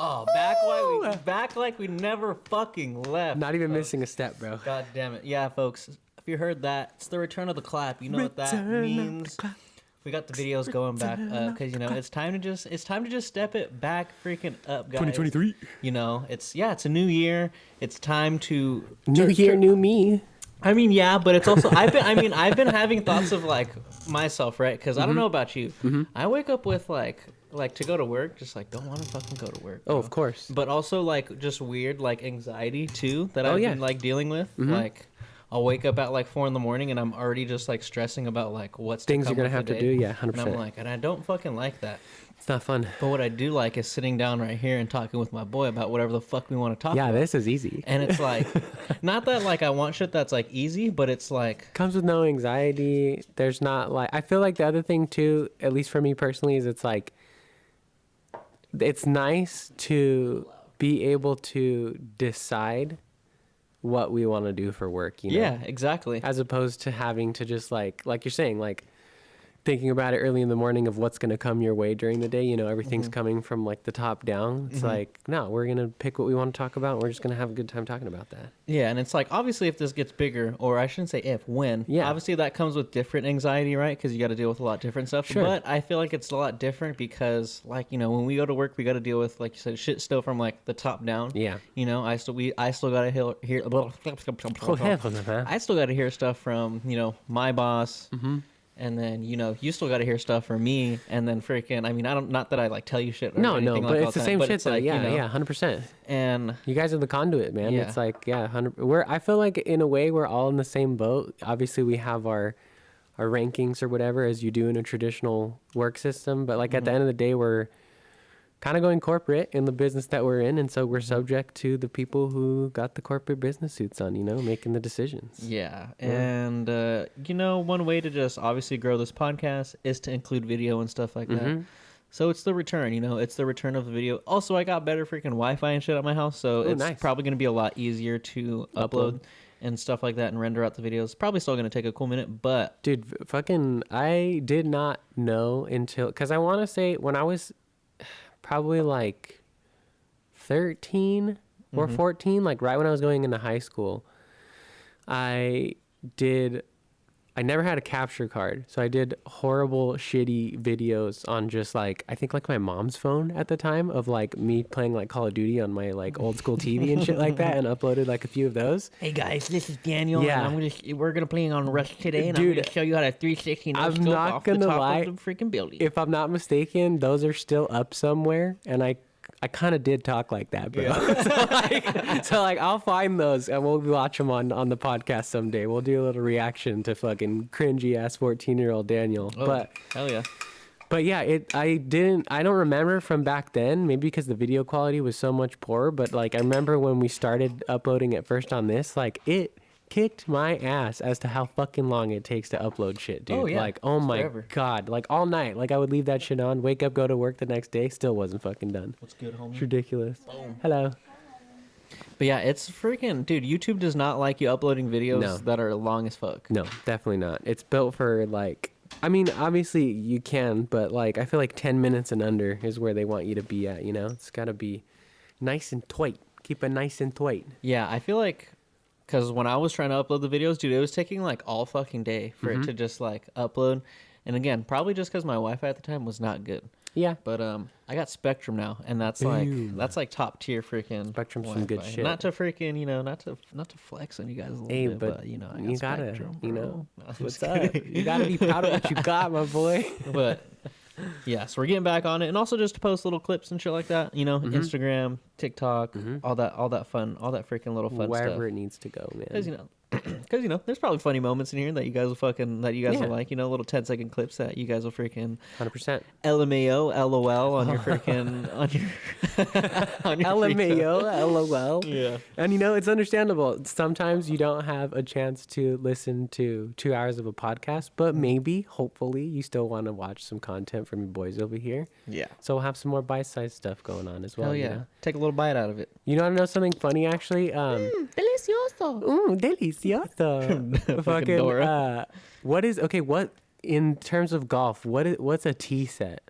Oh, back like we never fucking left. Not even missing a step, bro. God damn it. Yeah, folks. If you heard that, it's the return of the clap. You know what that means. We got the videos going back because it's time to just step it back freaking up, guys. 2023. It's a new year. It's time to new year, new me. I mean, yeah, but it's also I've been having thoughts of like myself, right? Because I don't know about you. I wake up with like to go to work, just like don't want to fucking go to work. Oh, of course. But also like just weird like anxiety too that I've been like dealing with. Like I'll wake up at like 4 a.m. and I'm already just like stressing about like what's things you're gonna have to do. Yeah, 100%. And I'm like, and I don't fucking like that. It's not fun. But what I do like is sitting down right here and talking with my boy about whatever the fuck we want to talk about. Yeah, this is easy. And it's like, not that like I want shit that's like easy, but it's like comes with no anxiety. There's not like, I feel like the other thing too, at least for me personally, is it's like, it's nice to be able to decide what we want to do for work, Yeah, exactly. As opposed to having to just like you're saying, like thinking about it early in the morning of what's going to come your way during the day. Everything's coming from like the top down. It's like, no, we're going to pick what we want to talk about. And we're just going to have a good time talking about that. Yeah. And it's like, obviously if this gets bigger, or I shouldn't say when, obviously that comes with different anxiety, right? Because you got to deal with a lot of different stuff. Sure. But I feel like it's a lot different because like, when we go to work, we got to deal with, like you said, shit still from like the top down. Yeah. I still got to hear, I still got to hear stuff from, my boss. And then, you still got to hear stuff from me. And then freaking, not that I like tell you shit. Or no, anything but like it's the same shit though. like, Yeah, 100%. And you guys are the conduit, man. Yeah. It's like, 100. I feel like in a way we're all in the same boat. Obviously we have our rankings or whatever as you do in a traditional work system. But like at the end of the day, we're kind of going corporate in the business that we're in. And so we're subject to the people who got the corporate business suits on, making the decisions. Yeah. And, one way to just obviously grow this podcast is to include video and stuff like that. So it's the return, it's the return of the video. Also, I got better freaking Wi-Fi and shit at my house. So it's probably going to be a lot easier to upload and stuff like that and render out the videos. Probably still going to take a cool minute, but... Dude, I did not know until... Because I want to say when I was... probably like 13 or 14, like right when I was going into high school, I never had a capture card. So I did horrible, shitty videos on just like, I think like my mom's phone at the time of like me playing like Call of Duty on my like old school TV and shit like that, and uploaded like a few of those. Hey guys, this is Daniel. Yeah. And we're going to play on Rush today, and Dude, I'm going to show you how to 360 I'm no-scope not off gonna the top lie, of the freaking building. If I'm not mistaken, those are still up somewhere, and I kind of did talk like that, bro. Yeah. so I'll find those and we'll watch them on the podcast someday. We'll do a little reaction to fucking cringy ass 14-year-old Daniel. Oh, but hell yeah. But yeah, I don't remember from back then, maybe because the video quality was so much poorer, but like I remember when we started uploading at first on this, like it kicked my ass as to how fucking long it takes to upload shit, dude. Oh, yeah. Like, oh my God. Like all night. Like I would leave that shit on, wake up, go to work the next day, still wasn't fucking done. What's good, homie? It's ridiculous. Boom. Hello. But yeah, it's freaking... Dude, YouTube does not like you uploading videos that are long as fuck. No, definitely not. It's built for like... I mean, obviously you can, but like I feel like 10 minutes and under is where they want you to be at, It's got to be nice and tight. Keep it nice and tight. Yeah, I feel like... Because when I was trying to upload the videos, dude, it was taking like all fucking day for it to just like upload. And again, probably just because my Wi-Fi at the time was not good. Yeah. But I got Spectrum now, and that's like top tier freaking Spectrum's Wi-Fi. some good shit. Not to freaking, not to flex on you guys a little bit, but I got you gotta, Spectrum, bro. What's up? You gotta be proud of what you got, my boy. But yeah, so we're getting back on it, and also just to post little clips and shit like that, Instagram, TikTok, all that freaking little fun stuff. Wherever it needs to go, man. Because there's probably funny moments in here that you guys will like, little 10-second clips that you guys will freaking 100% LMAO, LOL on your freaking on your LMAO, LOL. Yeah. And it's understandable. Sometimes you don't have a chance to listen to 2 hours of a podcast, but maybe, hopefully, you still want to watch some content from your boys over here. Yeah. So we'll have some more bite-sized stuff going on as well. Hell yeah. Take a little bite out of it. You want to know something funny, actually? Delicioso. Delicioso. Fucking Dora. What in terms of golf, what's a tee set?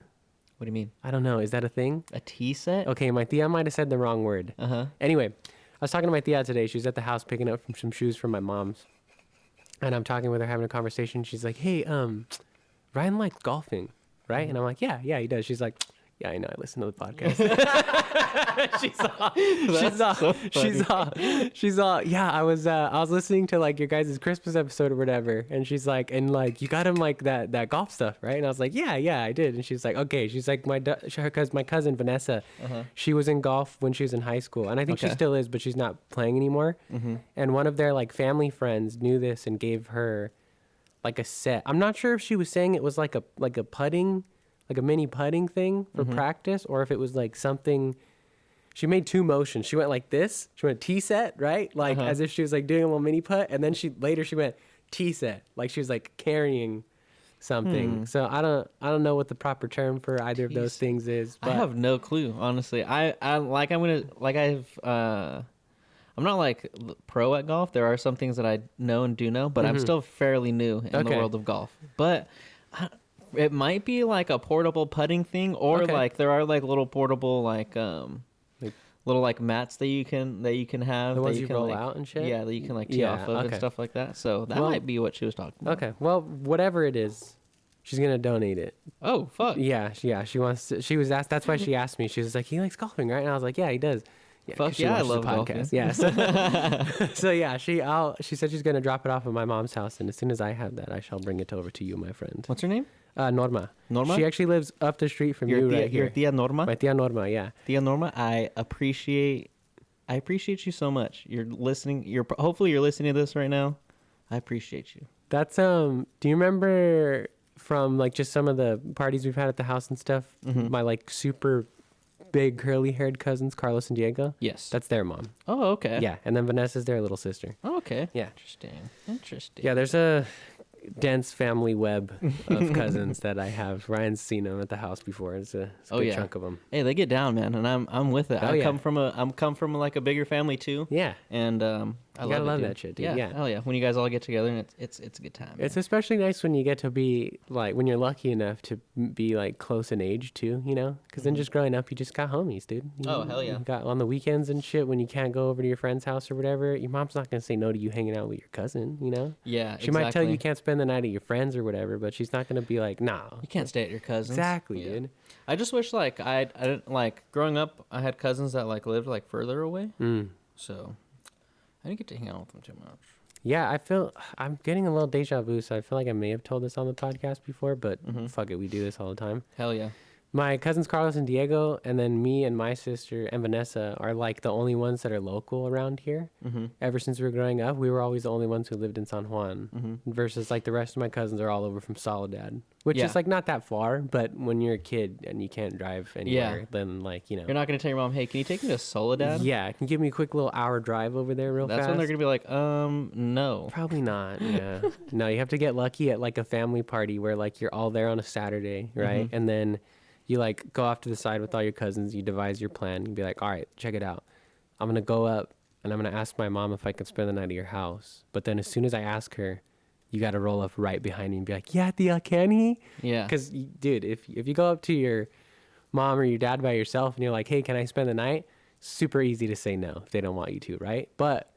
What do you mean? I don't know. Is that a thing? A tea set? Okay, my tia might have said the wrong word. Anyway, I was talking to my tia today. She was at the house picking up some shoes from my mom's. And I'm talking with her, having a conversation. She's like, hey, Ryan likes golfing, right? And I'm like, yeah, he does. She's like, yeah, I know. I listen to the podcast. she's all, yeah, I was listening to like your guys' Christmas episode or whatever. And she's like, and like, you got him like that golf stuff, right? And I was like, yeah, I did. And she's like, okay. She's like, because my cousin Vanessa, she was in golf when she was in high school. And I think she still is, but she's not playing anymore. And one of their like family friends knew this and gave her like a set. I'm not sure if she was saying it was like a putting, like a mini putting thing for practice, or if it was like something. She made two motions. She went like this. She went tee set, right? Like as if she was like doing a little mini putt, and then she went tee set, like she was like carrying something. So I don't know what the proper term for either of those things is. But I have no clue, honestly. I'm not like pro at golf. There are some things that I know and do know, but I'm still fairly new in the world of golf. But it might be like a portable putting thing, or like there are like little portable like little like mats that you can have. The ones that you can roll like, out and shit? Yeah, that you can like tee off of and stuff like that. So that might be what she was talking about. Okay, well, whatever it is, she's gonna donate it. Oh fuck. Yeah. She wants to. She was asked. That's why she asked me. She was like, he likes golfing, right? And I was like, yeah, he does. Yeah, fuck yeah, I love golfing. Yeah. So yeah, she said she's gonna drop it off at my mom's house, and as soon as I have that, I shall bring it over to you, my friend. What's her name? Norma. Norma? She actually lives up the street from you right here. Your tia Norma? My tia Norma, yeah. Tia Norma, I appreciate you so much. You're listening. Hopefully you're listening to this right now. I appreciate you. That's do you remember from like just some of the parties we've had at the house and stuff, my like super big curly haired cousins, Carlos and Diego? Yes. That's their mom. Oh, okay. Yeah, and then Vanessa's their little sister. Oh, okay. Yeah. Interesting. Yeah, there's a dense family web of cousins that I have. Ryan's seen them at the house before. It's a good chunk of them. Hey, they get down, man, and I'm with it. Oh, I come from like a bigger family too. Yeah. And I love that shit, dude. Yeah. Hell yeah. When you guys all get together, and it's a good time. Man. It's especially nice when you get to be like, when you're lucky enough to be like close in age too, you know? Because then just growing up, you just got homies, dude. Hell yeah. You got on the weekends and shit when you can't go over to your friend's house or whatever. Your mom's not gonna say no to you hanging out with your cousin, you know? Yeah. She might tell you can't spend the night at your friends or whatever, but she's not gonna be like, nah. You can't stay at your cousin's. Exactly, dude. I just wish like I didn't like growing up. I had cousins that like lived like further away, so I didn't get to hang out with them too much. Yeah, I feel I'm getting a little deja vu, so I feel like I may have told this on the podcast before, but fuck it, we do this all the time. Hell yeah. My cousins Carlos and Diego, and then me and my sister and Vanessa are like the only ones that are local around here. Ever since we were growing up, we were always the only ones who lived in San Juan, versus like the rest of my cousins are all over from Soledad, which is like not that far, but when you're a kid and you can't drive anywhere, then like, you know. You're not going to tell your mom, hey, can you take me to Soledad? Yeah, can you give me a quick little hour drive over there real fast? That's when they're going to be like, no. Probably not, yeah. No, you have to get lucky at like a family party where like you're all there on a Saturday, right? And then you like go off to the side with all your cousins, you devise your plan, you be like, all right, check it out. I'm going to go up and I'm going to ask my mom if I can spend the night at your house. But then as soon as I ask her, you got to roll up right behind me and be like, yeah, Tia, can he? Yeah. Because, dude, if you go up to your mom or your dad by yourself and you're like, hey, can I spend the night? Super easy to say no if they don't want you to, right? But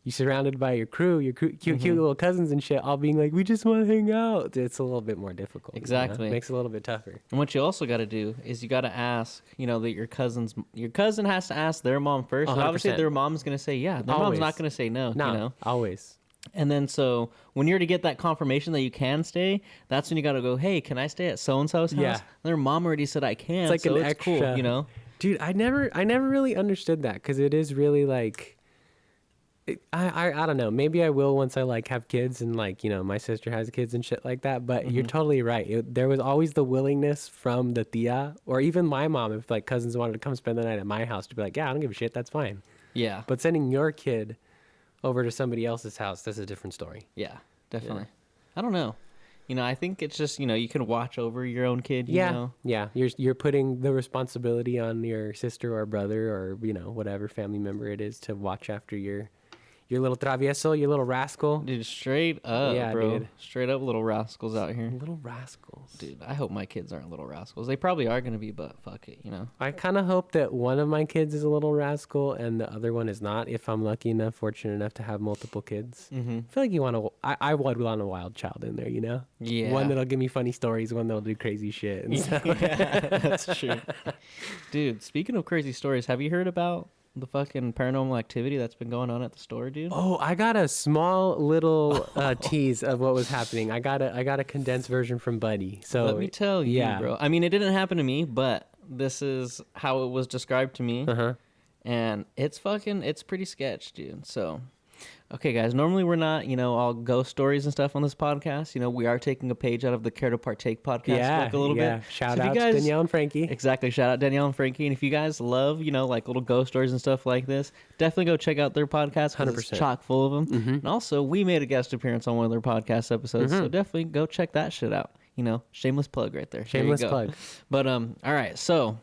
you're surrounded by your cute little cousins and shit, all being like, we just want to hang out. It's a little bit more difficult. Exactly. You know? Makes it a little bit tougher. And what you also got to do is you got to ask, you know, that your cousin has to ask their mom first. And obviously, their mom's going to say, yeah. Their mom's not going to say no, you know? Always. And then so when you're to get that confirmation that you can stay, that's when you got to go, hey, can I stay at so-and-so's house? Yeah. Their mom already said I can. It's like so an extra. Cool, you know? Dude, I never really understood that because it is really like, I don't know. Maybe I will once I like have kids and like, you know, my sister has kids and shit like that. But you're totally right. There was always the willingness from the tia or even my mom, if like cousins wanted to come spend the night at my house, to be like, yeah, I don't give a shit. That's fine. Yeah. But sending your kid over to somebody else's house, that's a different story. Yeah, definitely. Yeah. I don't know. You know, I think it's just, you know, you can watch over your own kid, you know? Yeah. You're putting the responsibility on your sister or brother or, you know, whatever family member it is to watch after your You little travieso, you little rascal. Dude, straight up, Yeah, bro. dude. Straight up little rascals out here. Little rascals. Dude, I hope my kids aren't little rascals. They probably are going to be, but fuck it, I kind of hope that one of my kids is a little rascal and the other one is not, if I'm lucky enough, fortunate enough to have multiple kids. Mm-hmm. I feel like you want to, I would want a wild child in there, Yeah. One that'll give me funny stories, one that'll do crazy shit. And stuff. Yeah, that's true. Dude, speaking of crazy stories, have you heard about the fucking paranormal activity that's been going on at the store, dude? Oh, I got a small little tease of what was happening. I got a condensed version from Buddy. So let me tell you, yeah. bro. I mean, it didn't happen to me, but this is how it was described to me. Uh-huh. And it's pretty sketch, dude. So, okay, guys, normally we're not, all ghost stories and stuff on this podcast. We are taking a page out of the Care to Partake podcast book a little bit. Shout So if out you guys, to Danielle and Frankie. Exactly. Shout out Danielle and Frankie. And if you guys love, like little ghost stories and stuff like this, definitely go check out their podcast. 100%. It's chock full of them. Mm-hmm. And also, we made a guest appearance on one of their podcast episodes. So definitely go check that shit out. Shameless plug right there. Shameless there you go. plug. But, all right. So,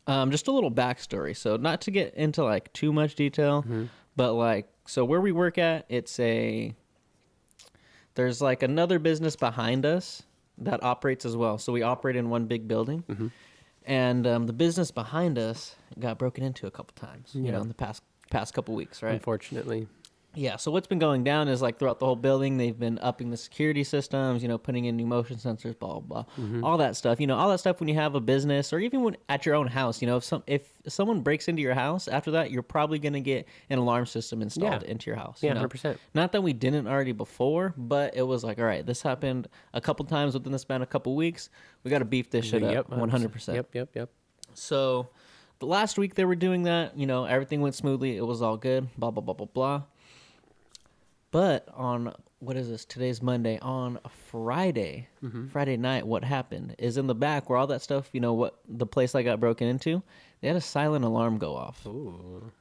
just a little backstory. So not to get into like too much detail, but like, so where we work at, there's like another business behind us that operates as well. So we operate in one big building, and the business behind us got broken into a couple times, in the past couple weeks, right? Unfortunately. Yeah, so what's been going down is like throughout the whole building, they've been upping the security systems, putting in new motion sensors, blah, blah, blah, all that stuff. All that stuff when you have a business or even when at your own house, if someone breaks into your house, after that, you're probably going to get an alarm system installed into your house. Yeah, 100%. Not that we didn't already before, but it was like, all right, this happened a couple times within the span of a couple weeks. We got to beef this shit up 100%. Yep. So the last week they were doing that, everything went smoothly. It was all good, blah, blah, blah, blah, blah. But on, what is this? Today's Monday. On Friday night, what happened is in the back where all that stuff, what the place I got broken into, they had a silent alarm go off. Ooh.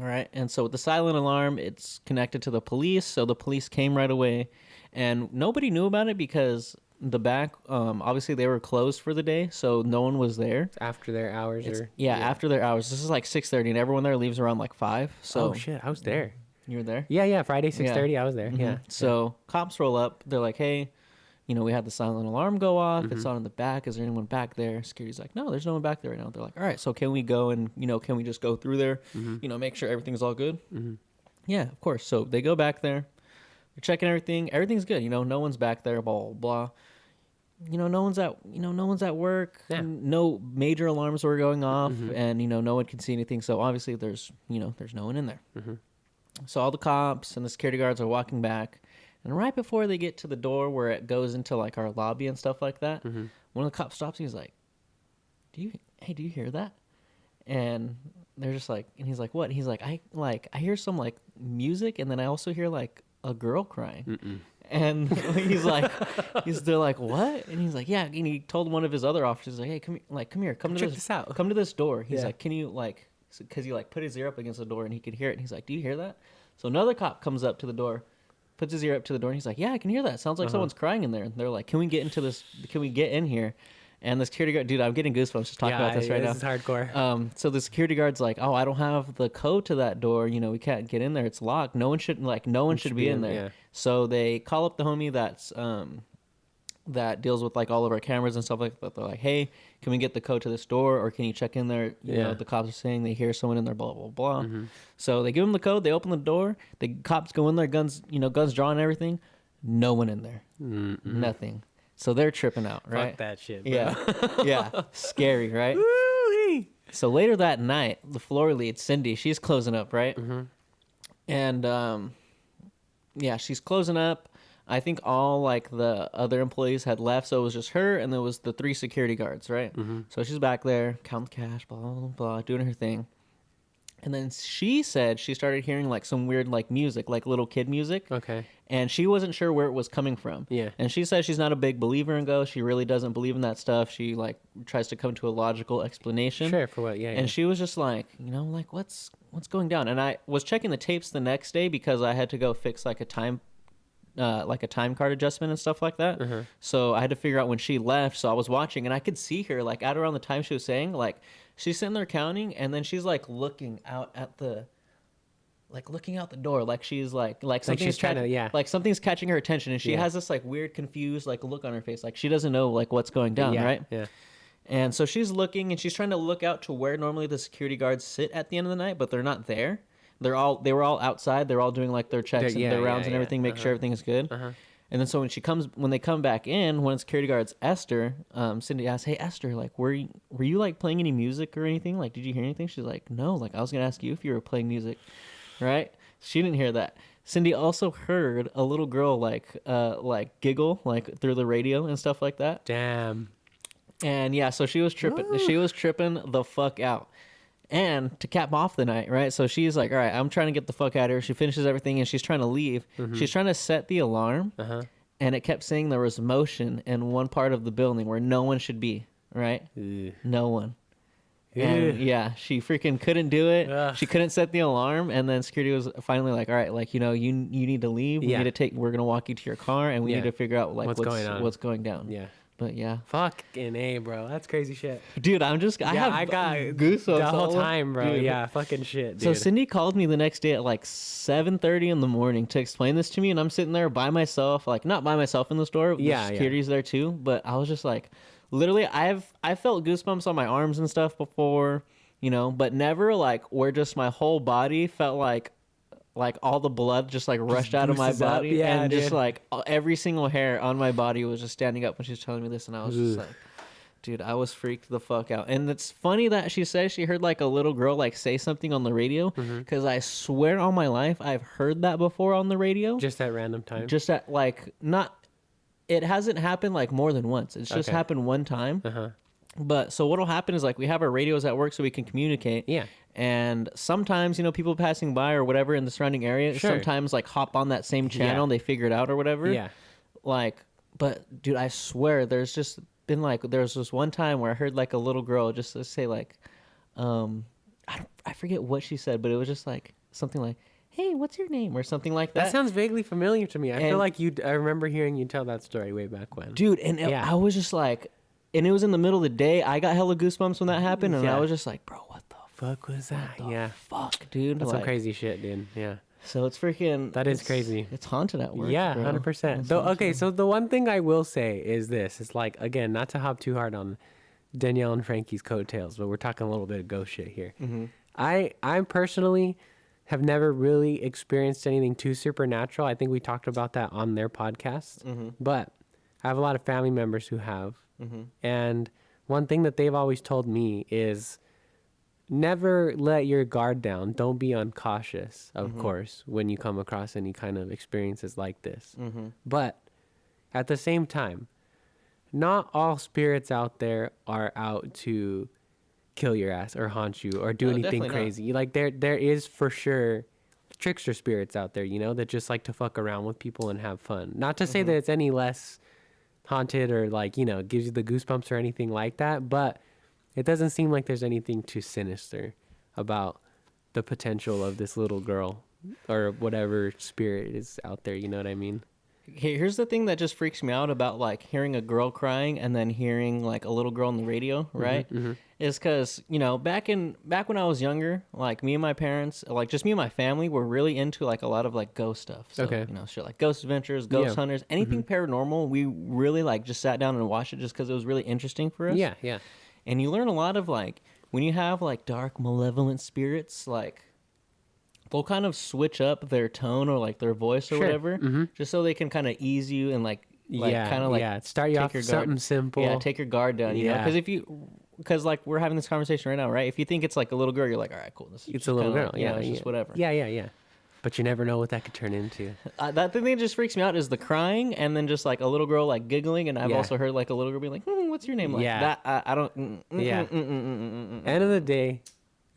All right. And so with the silent alarm, it's connected to the police. So the police came right away. And nobody knew about it because the back, obviously they were closed for the day. So no one was there. After their hours? After their hours. This is like 6:30 and everyone there leaves around like 5. So, oh, shit. I was there. You were there? Yeah. Friday, 6:30. I was there. Yeah. So cops roll up. They're like, hey, we had the silent alarm go off. It's on in the back. Is there anyone back there? Security's like, no, there's no one back there right now. They're like, all right, so can we go and, can we just go through there, make sure everything's all good? Yeah, of course. So they go back there. They're checking everything. Everything's good. No one's back there, blah, blah, blah. No one's at work. Yeah. No major alarms were going off and, no one can see anything. So obviously there's no one in there. So all the cops and the security guards are walking back. And right before they get to the door where it goes into like our lobby and stuff like that, one of the cops stops and he's like, do you hear that? And they're just like, and he's like, what? And he's like, I hear some like music and then I also hear like a girl crying. And they're like, what? And he's like, yeah. And he told one of his other officers, like, hey, come here, come to Check this out. Come to this door. He's like, can you because he put his ear up against the door and he could hear it. And he's like, do you hear that? So another cop comes up to the door, puts his ear up to the door, and he's like, yeah, I can hear that. Sounds like someone's crying in there. And they're like, can we get in here? And the security guard, dude, I'm getting goosebumps just talking about this right now. This is hardcore. So the security guard's like, oh, I don't have the code to that door. We can't get in there. It's locked. No one should be in there. Yeah. So they call up the homie that deals with like all of our cameras and stuff like that. They're like, hey, can we get the code to this door, or can you check in there? The cops are saying they hear someone in there, blah blah blah. So they give them the code. They open the door. The cops go in there, guns drawn and everything. No one in there. Nothing. So they're tripping out, right? Fuck that shit, bro. Yeah. Scary, right? Woo-wee. So later that night, the floor lead, Cindy, she's closing up, right? And she's closing up. I think all like the other employees had left, so it was just her and there was the 3 security guards, right? So she's back there, counting cash, blah, blah, blah, doing her thing. And then she said she started hearing like some weird like music, like little kid music. Okay. And she wasn't sure where it was coming from. Yeah. And she said she's not a big believer in ghosts. She really doesn't believe in that stuff. She like tries to come to a logical explanation. Sure, for what? Yeah. And she was just like, like what's going down? And I was checking the tapes the next day because I had to go fix like a time card adjustment and stuff like that. So I had to figure out when she left. So I was watching and I could see her like at around the time she was saying, like she's sitting there counting and then she's like looking out at the like looking out the door, like she's like something's she's trying to, yeah. like something's catching her attention, and she Yeah. has this like weird confused like look on her face, like she doesn't know like what's going down, Yeah, right? yeah. And so she's looking, and she's trying to look out to where normally the security guards sit at the end of the night, but they're not there. They were all outside. They're all doing like their checks and their rounds and everything, make sure everything is good. And then so when they come back in, one of the security guards, Esther, Cindy asks, "Hey Esther, like were you like playing any music or anything? Like did you hear anything?" She's like, "No, like I was gonna ask you if you were playing music," right? She didn't hear that. Cindy also heard a little girl like giggle like through the radio and stuff like that. Damn. And yeah, so she was tripping. Woo. She was tripping the fuck out. And to cap off the night, right? So she's like, all right, I'm trying to get the fuck out of here. She finishes everything and she's trying to leave. She's trying to set the alarm. And it kept saying there was motion in one part of the building where no one should be, right? No one. And yeah, she freaking couldn't do it. She couldn't set the alarm. And then security was finally like, all right, like, you know, you need to leave. We're going to walk you to your car and we need to figure out like what's going down. Yeah. But yeah. Fucking A, bro. That's crazy shit. Dude, I got goosebumps the whole time, bro. Dude. Yeah, fucking shit, dude. So Cindy called me the next day at like 7:30 in the morning to explain this to me, and I'm sitting there by myself, like not by myself in the store. The security's there too, but I was just like, literally, I felt goosebumps on my arms and stuff before, you know, but never like where just my whole body felt like all the blood just like rushed out of my body, and just like every single hair on my body was just standing up when she was telling me this, and I was just like, dude, I was freaked the fuck out. And it's funny that she says she heard like a little girl like say something on the radio, because I swear on my life I've heard that before on the radio, just at random times, just at like it hasn't happened like more than once. It's just happened one time. But so what'll happen is like we have our radios at work so we can communicate. Yeah. And sometimes, you know, people passing by or whatever in the surrounding area, sometimes like hop on that same channel and they figure it out or whatever. Yeah. Like, but dude, I swear there's just been like, there's this one time where I heard like a little girl just say like, I forget what she said, but it was just like something like, "Hey, what's your name?" or something like that. That sounds vaguely familiar to me. I feel like I remember hearing you tell that story way back when. Dude, and I was just like, and it was in the middle of the day. I got hella goosebumps when that happened, and I was just like, bro, what the fuck was that? Yeah. Fuck, dude. That's some crazy shit, dude. Yeah. So it's freaking... That is crazy. It's haunted at work, yeah, 100%. Though, okay, so the one thing I will say is this. It's like, again, not to hop too hard on Danielle and Frankie's coattails, but we're talking a little bit of ghost shit here. I personally have never really experienced anything too supernatural. I think we talked about that on their podcast. But I have a lot of family members who have. And one thing that they've always told me is never let your guard down. Don't be uncautious, of course, when you come across any kind of experiences like this. But at the same time, not all spirits out there are out to kill your ass or haunt you or do anything crazy. Like there is for sure trickster spirits out there, you know, that just like to fuck around with people and have fun. Not to say that it's any less haunted or like, you know, gives you the goosebumps or anything like that, but it doesn't seem like there's anything too sinister about the potential of this little girl or whatever spirit is out there, you know what I mean? Here's the thing that just freaks me out about like hearing a girl crying and then hearing like a little girl on the radio, right? Is because, you know, back when I was younger, like me and my parents, like just me and my family were really into like a lot of like ghost stuff. So, you know, shit like ghost adventures, ghost hunters, anything paranormal. We really like just sat down and watched it just because it was really interesting for us. Yeah, yeah. And you learn a lot of like when you have like dark, malevolent spirits, like they'll kind of switch up their tone or like their voice or whatever, just so they can kind of ease you and like kind of like start you off with something simple. Yeah, take your guard down. You know, because like we're having this conversation right now, right? If you think it's like a little girl, you're like, all right, cool. It's a little girl. Like, it's just whatever. Yeah. But you never know what that could turn into. That thing that just freaks me out is the crying and then just like a little girl like giggling. And I've also heard like a little girl be like, what's your name? Like that. I don't. End of the day,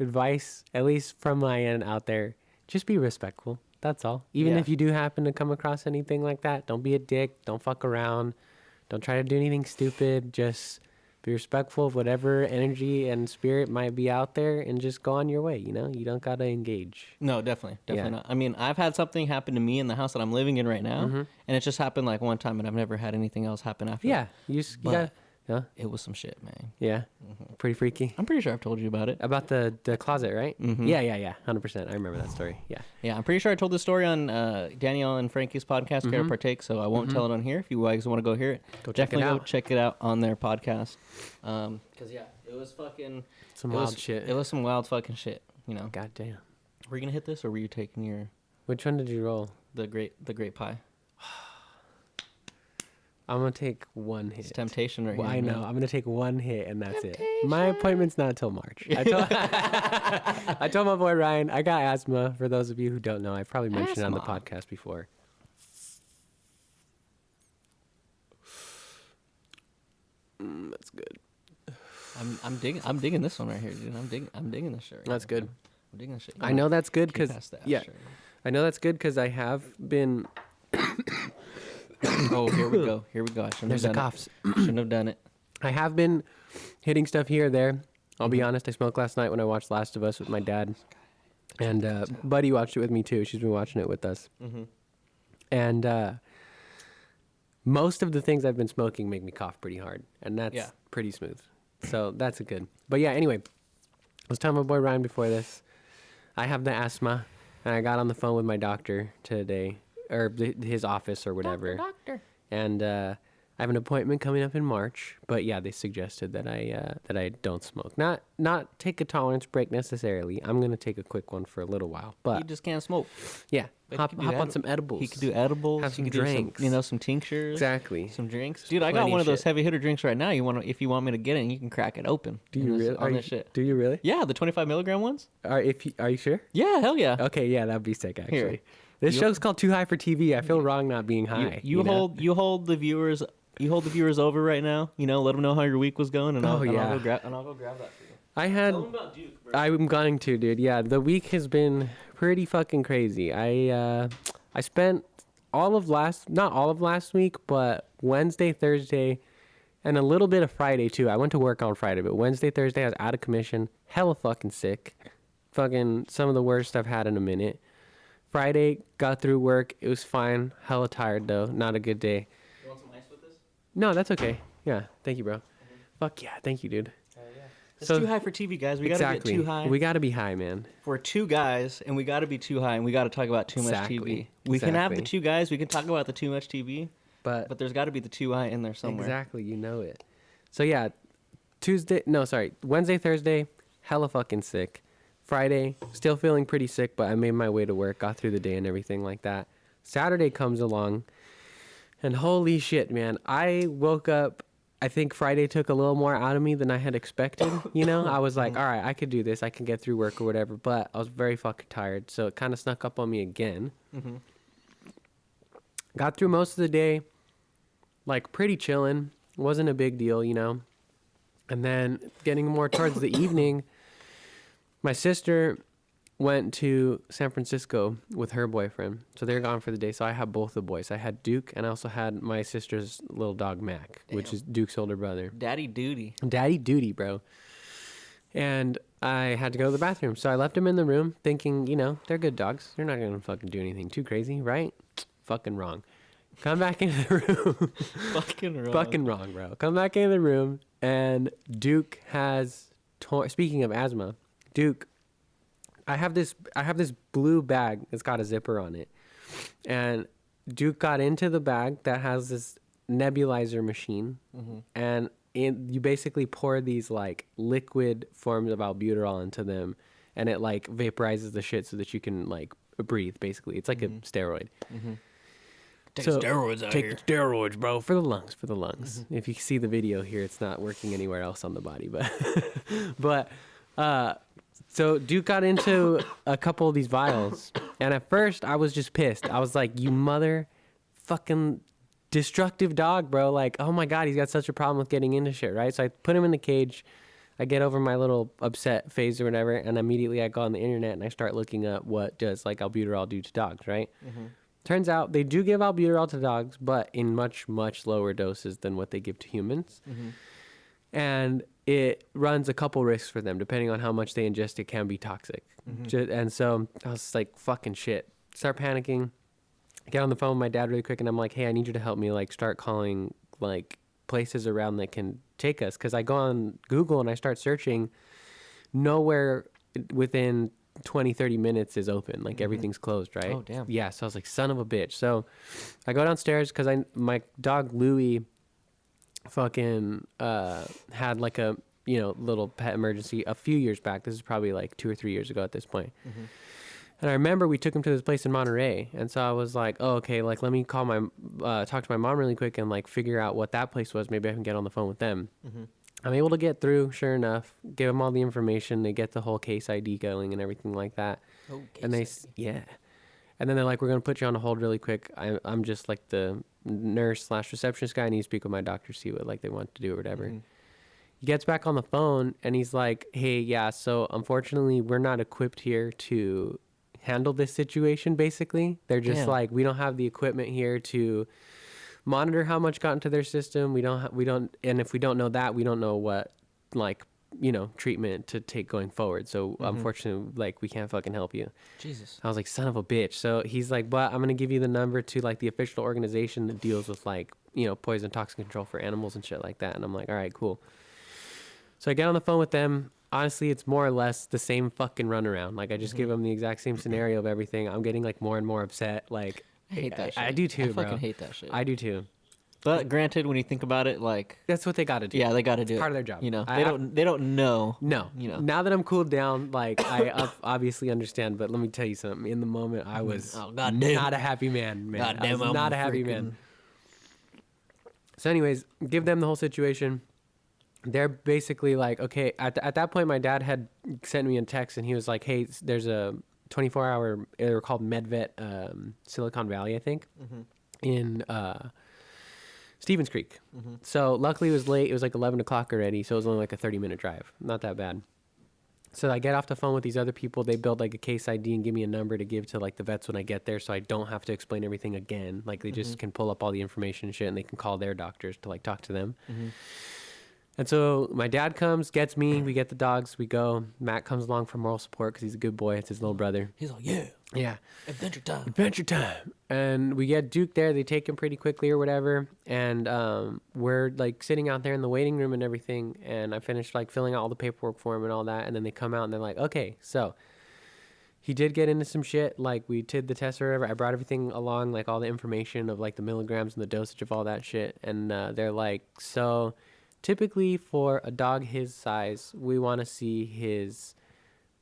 advice, at least from my end out there, just be respectful. That's all. Even if you do happen to come across anything like that, don't be a dick. Don't fuck around. Don't try to do anything stupid. Just be respectful of whatever energy and spirit might be out there and just go on your way, you know? You don't got to engage. No, definitely not. I mean, I've had something happen to me in the house that I'm living in right now, and it just happened like one time, and I've never had anything else happen after that. You got Yeah. It was some shit, man. Yeah. Pretty freaky. I'm pretty sure I've told you about it. About the closet, right? Yeah. 100%. I remember that story. Yeah. Yeah, I'm pretty sure I told this story on Danielle and Frankie's podcast, Care Partake, so I won't tell it on here. If you guys want to go hear it, definitely go check it out on their podcast. Because, yeah, it was fucking... Some wild shit. It was some wild fucking shit, you know. God damn. Were you going to hit this, or were you taking your... Which one did you roll? The great pie. I'm going to take one hit. It's temptation right well, here. I know. I'm going to take one hit, and that's it. My appointment's not until March. I told my boy Ryan, I got asthma. For those of you who don't know, I probably mentioned it on the podcast before. That's good. I'm digging this one right here, dude. I'm digging this shit right That's good. I'm digging this shit. I know that's good because... Yeah. I know that's good because I have been... Oh, here we go. There's the coughs. Shouldn't have done it. I have been hitting stuff here or there. I'll be honest. I smoked last night when I watched Last of Us with my dad. And Buddy watched it with me too. She's been watching it with us. And most of the things I've been smoking make me cough pretty hard. And that's pretty smooth. So that's a good. But yeah, anyway. I was telling my boy Ryan before this. I have the asthma. And I got on the phone with my doctor today. Or his office or whatever. Doctor. And I have an appointment coming up in March. But yeah, they suggested that I don't smoke. Not take a tolerance break necessarily. I'm gonna take a quick one for a little while. But you just can't smoke. Yeah, hop on some edibles. He could do edibles. Have some drinks. Some tinctures. Exactly. Some drinks. Dude, I got one of those heavy hitter drinks right now. If you want me to get it, you can crack it open. Do you really? On this shit. Do you really? Yeah, the 25 milligram ones. Are you sure? Yeah, hell yeah. Okay, yeah, that'd be sick actually. Here. This show's called Too High for TV. I feel wrong not being high. You hold the viewers. You hold the viewers over right now. You know, let them know how your week was going, and I'll go grab that for you. Tell them about Duke, bro. I'm going to, dude. Yeah, the week has been pretty fucking crazy. I spent not all of last week, but Wednesday, Thursday, and a little bit of Friday too. I went to work on Friday, but Wednesday, Thursday I was out of commission, hella fucking sick, fucking some of the worst I've had in a minute. Friday, got through work. It was fine. Hella tired, though. Not a good day. You want some ice with this? No, that's okay. Yeah. Thank you, bro. Fuck yeah. Thank you, dude. Yeah. It's too high for TV, guys. We got to get too high. We got to be high, man. We're two guys, and we got to be too high, and we got to talk about too much TV. We can have the two guys. We can talk about the too much TV, but there's got to be the too high in there somewhere. Exactly. You know it. So, yeah. Wednesday, Thursday, hella fucking sick. Friday, still feeling pretty sick, but I made my way to work, got through the day and everything like that. Saturday comes along, and holy shit, man. I woke up, I think Friday took a little more out of me than I had expected, you know? I was like, all right, I could do this. I can get through work or whatever, but I was very fucking tired, so it kind of snuck up on me again. Got through most of the day, like, pretty chilling. Wasn't a big deal, you know? And then getting more towards the evening... My sister went to San Francisco with her boyfriend, so they're gone for the day. So I have both the boys. I had Duke, and I also had my sister's little dog, Mac, which is Duke's older brother. Daddy duty, bro. And I had to go to the bathroom, so I left him in the room thinking, you know, they're good dogs. They're not going to fucking do anything too crazy, right? Fucking wrong. Come back into the room. Fucking wrong, bro. Come back into the room, and Duke has, speaking of asthma... Duke, I have this blue bag that's got a zipper on it, and Duke got into the bag that has this nebulizer machine, and you basically pour these like liquid forms of albuterol into them, and it like vaporizes the shit so that you can like breathe. Basically, it's like a steroid. Take steroids out here. Take the steroids, bro, for the lungs. If you see the video here, it's not working anywhere else on the body, but so Duke got into a couple of these vials, and at first I was just pissed. I was like, you mother fucking destructive dog, bro. Like, oh my God, he's got such a problem with getting into shit, right? So I put him in the cage. I get over my little upset phase or whatever, and immediately I go on the internet and I start looking up what does like albuterol do to dogs, right? Turns out they do give albuterol to dogs, but in much, much lower doses than what they give to humans. And it runs a couple risks for them. Depending on how much they ingest, it can be toxic. And so I was like, fucking shit. Start panicking. Get on the phone with my dad really quick, and I'm like, hey, I need you to help me, like, start calling, like, places around that can take us. Because I go on Google and I start searching. Nowhere within 20, 30 minutes is open. Like everything's closed, right? Oh, damn. Yeah. So I was like, son of a bitch. So I go downstairs because my dog Louie fucking had like a, little pet emergency a few years back. This is probably like 2 or 3 years ago at this point. And I remember we took him to this place in Monterey. And so I was like, oh, okay, like let me call talk to my mom really quick and like figure out what that place was. Maybe I can get on the phone with them. I'm able to get through, sure enough, give them all the information. They get the whole case ID going and everything like that. Oh, And yeah. And then they're like, we're going to put you on a hold really quick. I'm just like the nurse/receptionist guy. I need to speak with my doctor, see what like they want to do or whatever. He gets back on the phone and he's like, hey, yeah, so unfortunately we're not equipped here to handle this situation, basically. They're just like, we don't have the equipment here to monitor how much got into their system. We don't, and if we don't know that, we don't know what, like, treatment to take going forward. So unfortunately, like, we can't fucking help you. Jesus. I was like, son of a bitch. So he's like, but I'm going to give you the number to like the official organization that deals with like, poison toxin control for animals and shit like that. And I'm like, all right, cool. So I get on the phone with them. Honestly, it's more or less the same fucking runaround. Like I just give them the exact same scenario of everything. I'm getting like more and more upset. Like I hate that shit. I do too, bro. I fucking hate that shit. I do too. But granted, when you think about it, like that's what they got to do. Yeah, they got to do it. Part of their job. They don't know. No. Now that I'm cooled down, like I obviously understand. But let me tell you something. In the moment, I was not a happy man. I was not a happy man. So, anyways, give them the whole situation. They're basically like, okay. At that point, my dad had sent me a text, and he was like, "Hey, there's a 24-hour. They were called MedVet, Silicon Valley, I think, in Stevens Creek." So luckily it was late. It was like 11 o'clock already. So it was only like a 30-minute drive. Not that bad. So I get off the phone with these other people. They build like a case ID and give me a number to give to like the vets when I get there. So I don't have to explain everything again. Like they just can pull up all the information and shit, and they can call their doctors to like talk to them. And so my dad comes, gets me. We get the dogs. We go. Matt comes along for moral support because he's a good boy. It's his little brother. He's like, yeah. Yeah. Adventure time. Adventure time. And we get Duke there. They take him pretty quickly or whatever. And we're like sitting out there in the waiting room and everything. And I finished like filling out all the paperwork for him and all that. And then they come out and they're like, okay, so he did get into some shit. Like we did the test or whatever. I brought everything along, like all the information of like the milligrams and the dosage of all that shit. And they're like, so typically for a dog his size, we want to see his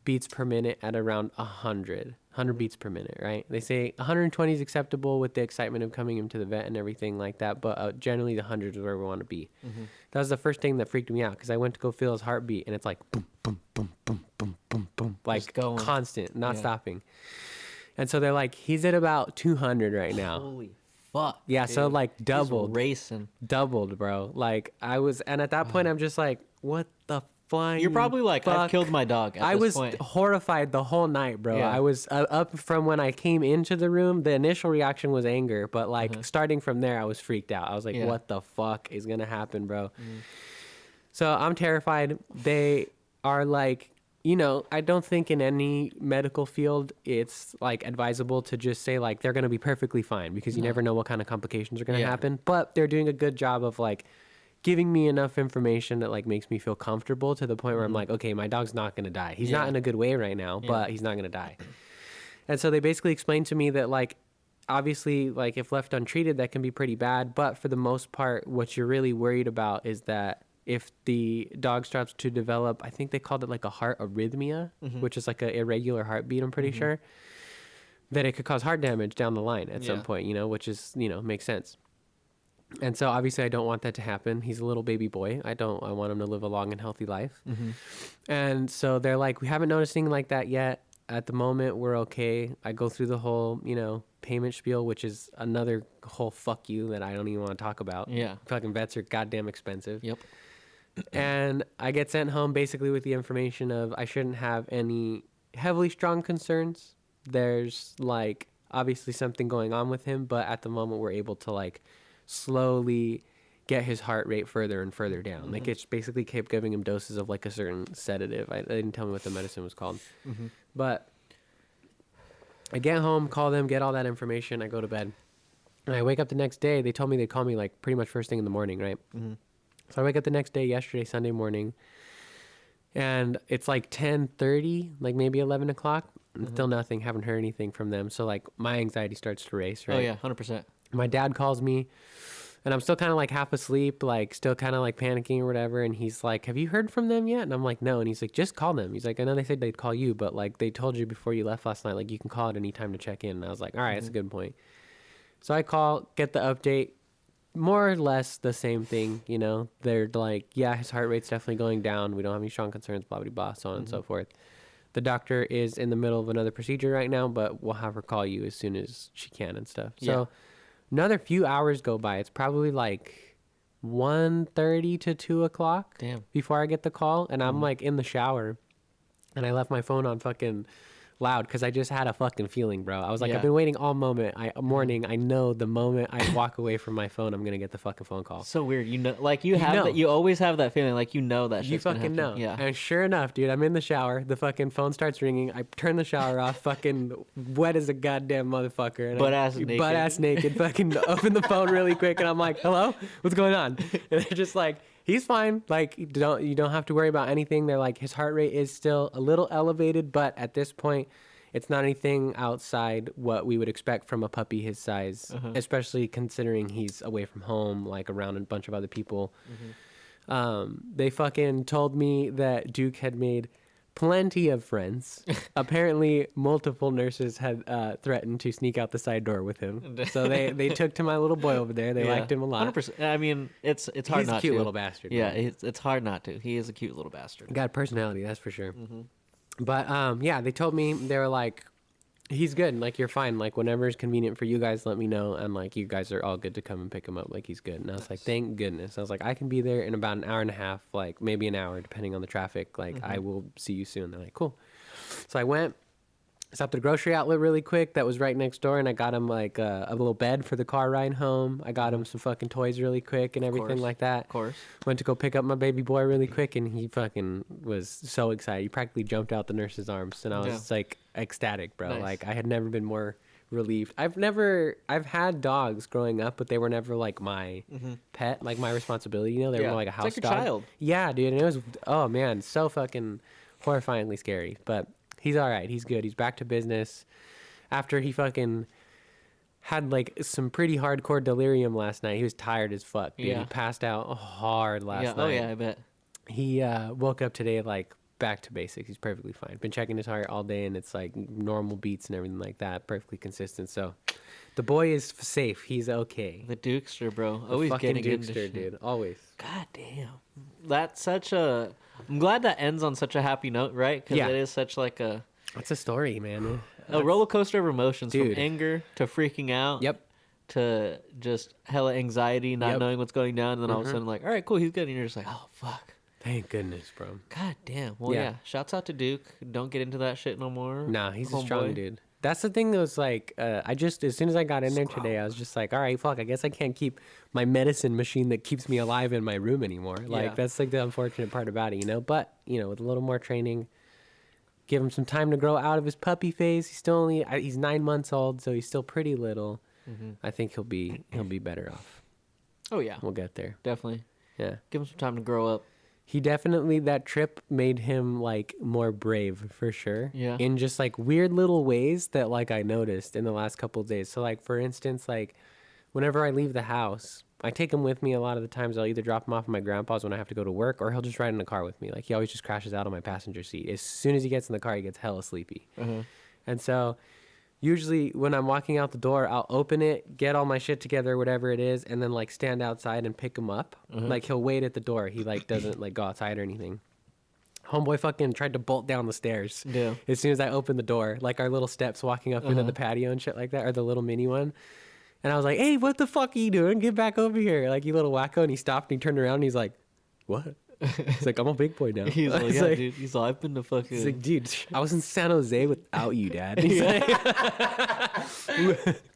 beats per minute at around 100 beats per minute, right? They say 120 is acceptable with the excitement of coming him to the vet and everything like that, but generally the 100 is where we want to be. That was the first thing that freaked me out because I went to go feel his heartbeat and it's like boom, boom, boom, boom, boom, boom, boom, like constant, not stopping. And so they're like, he's at about 200 right now. Holy fuck. Yeah, dude. So like doubled. He's racing. Doubled, bro. Like I was, and at that point I'm just like, what the flying You're probably like, fuck? I've killed my dog at I this was point. horrified the whole night, bro. Yeah. I was up from when I came into the room. The initial reaction was anger, but like starting from there, I was freaked out. I was like, what the fuck is going to happen, bro? So I'm terrified. They are like, I don't think in any medical field it's like advisable to just say like they're going to be perfectly fine because you never know what kind of complications are going to happen. But they're doing a good job of like giving me enough information that like makes me feel comfortable to the point where I'm like, okay, my dog's not going to die. He's not in a good way right now, but he's not going to die. And so they basically explained to me that like, obviously, like if left untreated, that can be pretty bad. But for the most part, what you're really worried about is that if the dog starts to develop, I think they called it like a heart arrhythmia, which is like an irregular heartbeat, I'm pretty sure, that it could cause heart damage down the line at some point, which is, makes sense. And so obviously I don't want that to happen. He's a little baby boy. I want him to live a long and healthy life. And so they're like, we haven't noticed anything like that yet. At the moment, we're okay. I go through the whole, payment spiel, which is another whole fuck you that I don't even want to talk about. Yeah. Fucking vets are goddamn expensive. Yep. And I get sent home basically with the information of I shouldn't have any heavily strong concerns. There's like obviously something going on with him, but at the moment we're able to like slowly get his heart rate further and further down. Like it's basically kept giving him doses of like a certain sedative. They didn't tell me what the medicine was called. But I get home, call them, get all that information. I go to bed. And I wake up the next day. They told me they'd call me like pretty much first thing in the morning, right? So I wake up the next day, yesterday, Sunday morning, and it's like 10:30, like maybe 11 o'clock. And still nothing. Haven't heard anything from them. So like my anxiety starts to race, right? Oh yeah, 100%. My dad calls me, and I'm still kind of like half asleep, like still kind of like panicking or whatever. And he's like, "Have you heard from them yet?" And I'm like, "No." And he's like, "Just call them." He's like, "I know they said they'd call you, but like they told you before you left last night, like you can call at any time to check in." And I was like, "All right, that's a good point." So I call, get the update, more or less the same thing. You know, they're like, "Yeah, his heart rate's definitely going down. We don't have any strong concerns, blah blah blah, so on and so forth." The doctor is in the middle of another procedure right now, but we'll have her call you as soon as she can and stuff. So another few hours go by. It's probably like 1:30 to 2 o'clock Damn. before I get the call. And I'm like in the shower, and I left my phone on fucking loud because I just had a fucking feeling, bro. I was like, Yeah. I've been waiting all morning. I know the moment I walk away from my phone, I'm going to get the fucking phone call. So weird. You know, like you have know. that. You always have that feeling, like you know that shit's You gonna fucking happen. know. Yeah. And sure enough, dude, I'm in the shower. The fucking phone starts ringing. I turn the shower off, fucking wet as a goddamn motherfucker. And Butt ass naked. Butt ass naked. Fucking open the phone really quick. And I'm like, hello? What's going on? And they're just like, he's fine. Like, you don't have to worry about anything. They're like, his heart rate is still a little elevated, but at this point, it's not anything outside what we would expect from a puppy his size, especially considering he's away from home, like around a bunch of other people. They fucking told me that Duke had made plenty of friends. Apparently, multiple nurses had threatened to sneak out the side door with him. So they took to my little boy over there. They liked him a lot. 100%. I mean, it's hard He's not to. a cute little bastard. Yeah, man. it's hard not to. He is a cute little bastard. Got personality, that's for sure. But yeah, they told me, they were like, he's good. Like, you're fine. Like, whenever it's convenient for you guys, let me know. And like, you guys are all good to come and pick him up. Like, he's good. And I was like, thank goodness. I was like, I can be there in about an hour and a half, like maybe an hour, depending on the traffic. Like, I will see you soon. They're like, cool. So I went, stopped at a grocery outlet really quick that was right next door, and I got him like a little bed for the car ride home. I got him some fucking toys really quick and everything course. like that. Of course. Went to go pick up my baby boy really quick, and he fucking was so excited. He practically jumped out the nurse's arms, and I was like ecstatic, bro. Nice. Like, I had never been more relieved. I've had dogs growing up, but they were never like my pet, like my responsibility. You know, they were more like a house It's like your dog. child. Yeah, dude, and it was, oh man, so fucking horrifyingly scary. But he's all right. He's good. He's back to business. After he fucking had like some pretty hardcore delirium last night. He was tired as fuck, dude. Yeah. He passed out hard last night. Oh yeah, I bet. He woke up today like back to basics. He's perfectly fine. Been checking his heart all day, and it's like normal beats and everything like that. Perfectly consistent. So the boy is safe. He's okay. The Dukester, bro. The Always fucking getting into Dukester, shit. dude. Always. God damn. That's such a. I'm glad that ends on such a happy note, right? Because Yeah. it is such like a That's a story, man. roller coaster of emotions, Dude. from anger to freaking out. Yep. To just hella anxiety, not Yep. knowing what's going down, and then all of a sudden, like, all right, cool, he's good, and you're just like, oh fuck. Thank goodness, bro. God damn. Well, Yeah. yeah. Shouts out to Duke. Don't get into that shit no more. Nah, he's a homeboy. strong dude. That's the thing that was like, I just, as soon as I got in there today, I was just like, all right, fuck, I guess I can't keep my medicine machine that keeps me alive in my room anymore. Like, Yeah. that's like the unfortunate part about it, you know? But, you know, with a little more training, give him some time to grow out of his puppy phase. He's still only, he's 9 months old, so he's still pretty little. I think he'll be better off. Oh yeah, We'll get there. definitely. Yeah. Give him some time to grow up. He definitely, that trip made him like more brave for sure. Yeah. In just like weird little ways that like I noticed in the last couple of days. So like, for instance, like whenever I leave the house, I take him with me a lot of the times. I'll either drop him off at my grandpa's when I have to go to work, or he'll just ride in the car with me. Like, he always just crashes out on my passenger seat. As soon as he gets in the car, he gets hella sleepy. And so usually when I'm walking out the door, I'll open it, get all my shit together, whatever it is, and then like stand outside and pick him up. Like, he'll wait at the door. He like doesn't like go outside or anything. Homeboy fucking tried to bolt down the stairs. Yeah. As soon as I opened the door, like our little steps walking up into the patio and shit like that, or the little mini one. And I was like, hey, what the fuck are you doing? Get back over here. Like, you little wacko. And he stopped and he turned around and he's like, what? He's like, I'm a big boy now. He's like, It's yeah, like- dude. He's like, I've been to fucking. He's like, dude, I was in San Jose without you, Dad. He's like,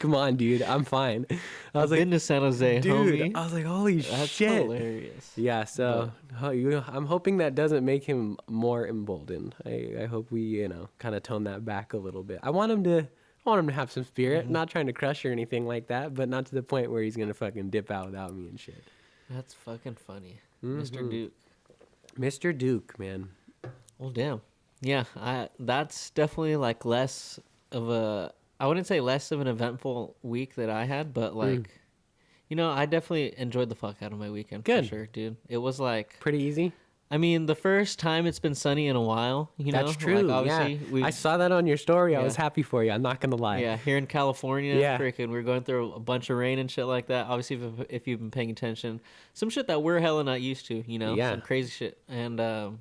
come on, dude, I'm fine. I was I've like, been to San Jose, dude, homie. I was like, holy That's shit. hilarious. Yeah, so I'm hoping that doesn't make him more emboldened. I hope we, you know, kind of tone that back a little bit. I want him to have some spirit, not trying to crush or anything like that, but not to the point where he's gonna fucking dip out without me and shit. That's fucking funny. Mr. Duke. Mr. Duke, man. Well, damn. Yeah, that's definitely like less of a. I wouldn't say less of an eventful week that I had, but like, I definitely enjoyed the fuck out of my weekend. Good. For sure, dude. It was like Pretty easy. I mean, the first time it's been sunny in a while, That's true. Like, obviously, I saw that on your story. I was Yeah. happy for you. I'm not gonna lie. Yeah, here in California, Yeah. freaking, we're going through a bunch of rain and shit like that. Obviously, if you've been paying attention, some shit that we're hella not used to, Yeah. some crazy shit. And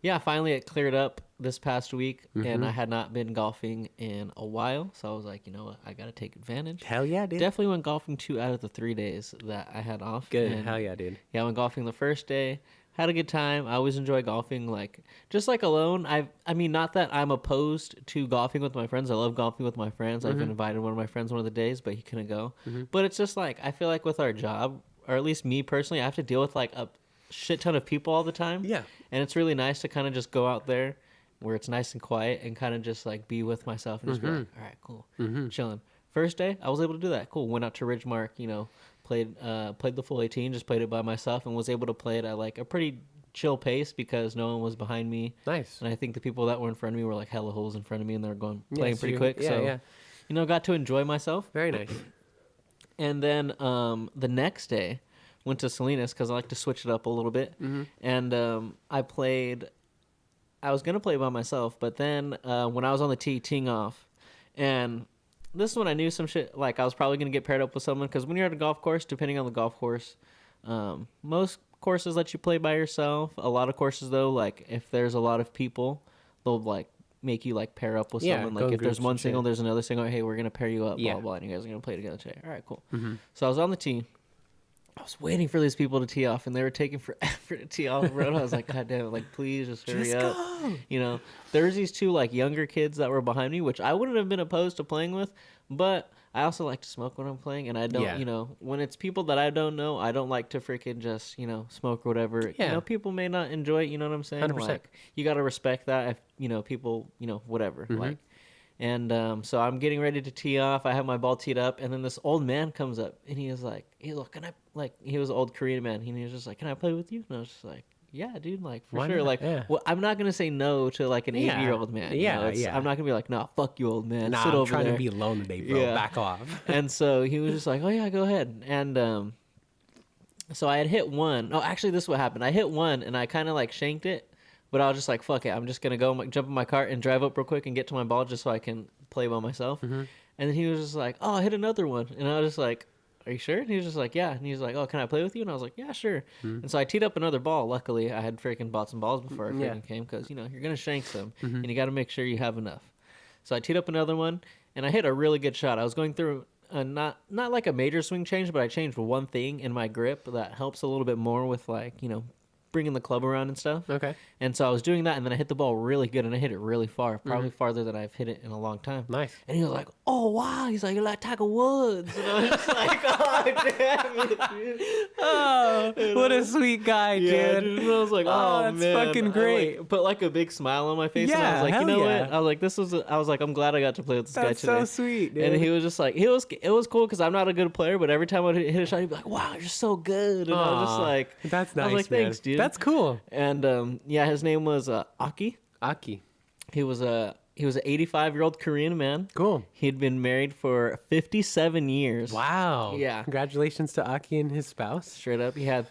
yeah, finally it cleared up this past week, and I had not been golfing in a while, so I was like, you know what, I gotta take advantage. Hell yeah, dude. Definitely went golfing 2 out of the 3 days that I had off. Good. And Hell yeah, dude. yeah, I went golfing the first day. Had a good time. I always enjoy golfing, like just like alone. I mean, not that I'm opposed to golfing with my friends. I love golfing with my friends. I've been invited one of my friends one of the days, but he couldn't go. But it's just like I feel like with our job, or at least me personally, I have to deal with like a shit ton of people all the time. Yeah. And it's really nice to kind of just go out there where it's nice and quiet and kind of just like be with myself and just be like, all right, cool, chilling. First day, I was able to do that. Cool. Went out to Ridgemark, played the full 18, just played it by myself, and was able to play it at like a pretty chill pace because no one was behind me. Nice. And I think the people that were in front of me were like hella holes in front of me, and they were playing so pretty you- quick. yeah, So, got to enjoy myself. Very nice. And then the next day, went to Salinas because I like to switch it up a little bit. And I was gonna play by myself, but then when I was on the tee teeing off, and this one I knew some shit, like I was probably going to get paired up with someone, because when you're at a golf course, depending on the golf course, most courses let you play by yourself. A lot of courses, though, like if there's a lot of people, they'll like make you like pair up with someone. go Like in if there's groups one and single, shit. there's another single. Hey, we're going to pair you up, Yeah. blah, blah, and you guys are going to play together today. All right, cool. So I was on the tee. I was waiting for these people to tee off, and they were taking forever to tee off. Bro. I was like, God damn it, like, please just hurry up. Go. There was these 2 like younger kids that were behind me, which I wouldn't have been opposed to playing with, but I also like to smoke when I'm playing, and I don't, Yeah. when it's people that I don't know, I don't like to freaking just, smoke or whatever. Yeah. People may not enjoy it, you know what I'm saying? 100%. Like, you got to respect that if, people, whatever. Like, and so I'm getting ready to tee off. I have my ball teed up, and then this old man comes up, and he was like, "Hey, look, can I?" Like, he was an old Korean man. He was just like, "Can I play with you?" And I was just like, "Yeah, dude, like for Why sure." not? Like, Yeah. well, I'm not gonna say no to like an Yeah. 80-year-old man. Yeah, yeah. I'm not gonna be like, "Nah, fuck you, old man. Nah, Sit I'm over trying there." to be alone today, bro. Yeah. Back off. And so he was just like, "Oh yeah, go ahead." And so I had hit one. Oh, actually, this is what happened. I hit one, and I kind of like shanked it, but I was just like, "Fuck it, I'm just gonna go jump in my cart and drive up real quick and get to my ball just so I can play by myself." And then he was just like, "Oh, I hit another one," and I was just like, "Are you sure?" And he was just like, "Yeah." And he was like, "Oh, can I play with you?" And I was like, "Yeah, sure." And so I teed up another ball. Luckily, I had freaking bought some balls before I freaking came, because you're gonna shank some, and you got to make sure you have enough. So I teed up another one, and I hit a really good shot. I was going through not like a major swing change, but I changed one thing in my grip that helps a little bit more with like bringing the club around and stuff. Okay. And so I was doing that, and then I hit the ball really good, and I hit it really far, probably farther than I've hit it in a long time. Nice. And he was like, "Oh wow!" He's like, "You're like Tiger Woods." And I was just like, "Oh damn it, dude!" Oh, what a sweet guy, Yeah, kid. dude. And I was like, "Oh that's man, fucking I, great. like, put like a big smile on my face, and I Yeah, was like, "You hell know yeah. what?" I was like, I was like, "I'm glad I got to play with this guy That's today." so sweet, dude. And he was just like, it was cool because I'm not a good player, but every time I hit a shot, he'd be like, "Wow, you're so good," and I was just Aw, like, that's nice, I was like, man. "Thanks, dude." That's cool. And yeah, his name was Aki. Aki. He was an 85-year-old Korean man. Cool. He'd been married for 57 years. Wow. Yeah. Congratulations to Aki and his spouse. Straight up. He had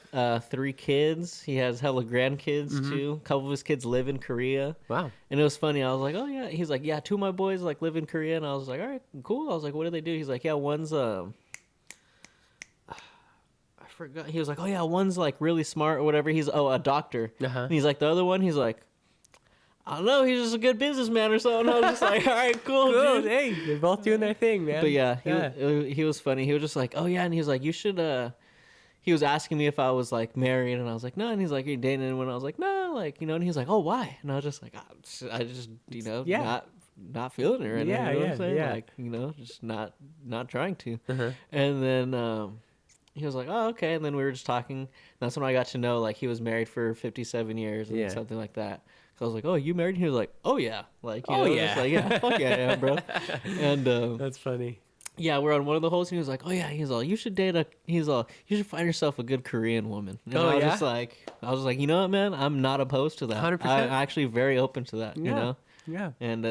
3 kids. He has hella grandkids, too. A couple of his kids live in Korea. Wow. And it was funny. I was like, "Oh, yeah." He's like, "Yeah, 2 of my boys like live in Korea." And I was like, "All right, cool." I was like, "What do they do?" He's like, "Yeah, one's I forgot." He was like, "Oh, yeah, one's like really smart or whatever. He's a doctor." Uh-huh. And he's like, "The other one," he's like, "I don't know. He's just a good businessman or something." I was just like, "All right, cool, Cool. dude." Hey, they're both doing their thing, man. But yeah, he was funny. He was just like, "Oh yeah," and he was like, "You should." He was asking me if I was like married, and I was like, "No." And he's like, "Are you dating anyone?" I was like, "No," like And he's like, "Oh, why?" And I was just like, "I just Yeah. not feeling it right now." Yeah, You know what yeah, I'm saying? yeah. Like just not trying to. Uh-huh. And then he was like, "Oh, okay." And then we were just talking. And that's when I got to know like he was married for 57 years and Yeah. something like that. So I was like, "Oh, you married?" He was like, "Oh yeah." Like, Oh, just yeah. like, "Yeah, fuck yeah, I am, bro." And That's funny. yeah, we're on one of the holes, and he was like, "Oh yeah," he's all, "You should date a," he's all, "You should find yourself a good Korean woman." And Oh, I was yeah? just like, you know what, man, I'm not opposed to that. 100%. I'm actually very open to that. You Yeah. know, Yeah. and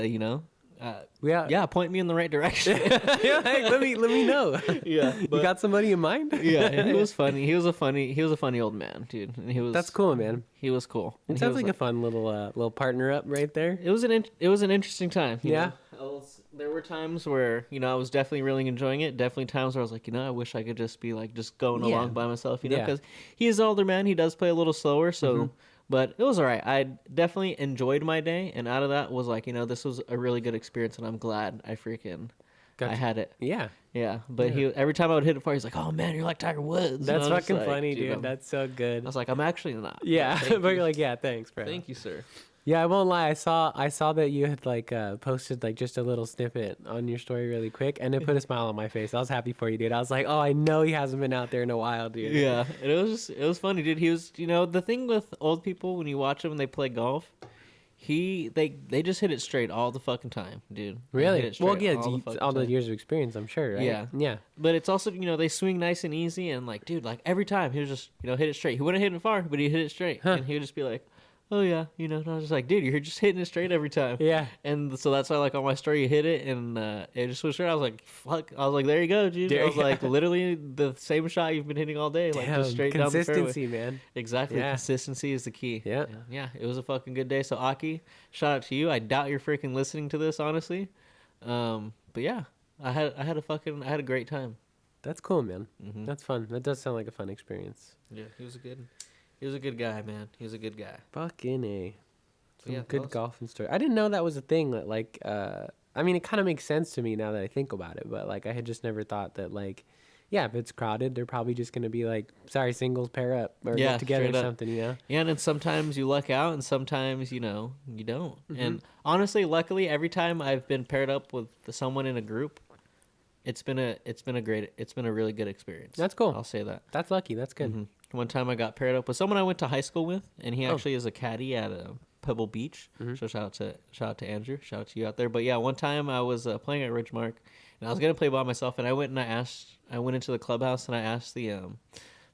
Yeah. yeah, point me in the right direction. Yeah, hey, let me know. Yeah, You but- got somebody in mind? Yeah, and he was funny. He was a funny old man, dude. And he was. That's cool, man. He was cool. It And he sounds was like a fun little partner up right there. It was an interesting time. you Yeah. know? There were times where I was definitely really enjoying it. Definitely times where I was like, I wish I could just be like just going Yeah. along by myself. Yeah. Because he is an older man. He does play a little slower. So, Mm-hmm. but it was all right. I definitely enjoyed my day, and out of that was like, this was a really good experience, and I'm glad I Gotcha. had it. Yeah. Yeah, but he every time I would hit it for, he's like, "Oh man, you're like Tiger Woods." And That's I was just fucking like, funny, dude. I'm- That's so good. I was like, I'm actually not. Yeah, Thank but you. you're like, yeah, thanks, bro. Thank you, sir. Yeah, I won't lie. I saw that you had like posted like just a little snippet on your story really quick, and it put a smile on my face. I was happy for you, dude. I was like, oh, I know he hasn't been out there in a while, dude. Yeah, and it was funny, dude. He was, the thing with old people when you watch them when they play golf, they just hit it straight all the fucking time, dude. They hit Really? it Well, straight yeah, all the fucking all the time. years of experience, I'm sure, right? Yeah. Yeah. But it's also, they swing nice and easy, and like, dude, like every time he was just, hit it straight. He wouldn't hit it far, but he hit it straight, and he would just be like, "Oh yeah," and I was just like, "Dude, you're just hitting it straight every time." Yeah. And so that's why, like, on my story, you hit it, and it just was straight. I was like, "Fuck!" I was like, "There you go, dude." There I was you like, literally the same shot you've been hitting all day, like Damn, just straight down the fairway. consistency, man. Exactly. Yeah. Consistency is the key. Yeah. And yeah. It was a fucking good day. So Aki, shout out to you. I doubt you're freaking listening to this, honestly. But yeah, I had a great time. That's cool, man. Mhm. That's fun. That does sound like a fun experience. Yeah, he was a good guy, man. He was a good guy. Fucking A. Some Yeah, good that was- golfing story. I didn't know that was a thing that like I mean it kind of makes sense to me now that I think about it, but like I had just never thought that like yeah, if it's crowded, they're probably just gonna be like, sorry, singles pair up or Yeah, get together or straight up. something, Yeah, and then sometimes you luck out, and sometimes you don't. And honestly, luckily, every time I've been paired up with someone in a group, it's been a really good experience. That's cool. I'll say that. That's lucky. That's good. Mhm. One time I got paired up with someone I went to high school with, and he Oh. actually is a caddy at Pebble Beach. Mhm. So shout out to Andrew, shout out to you out there. But yeah, one time I was playing at Ridgemark, and I was gonna play by myself, and I went into the clubhouse and I asked the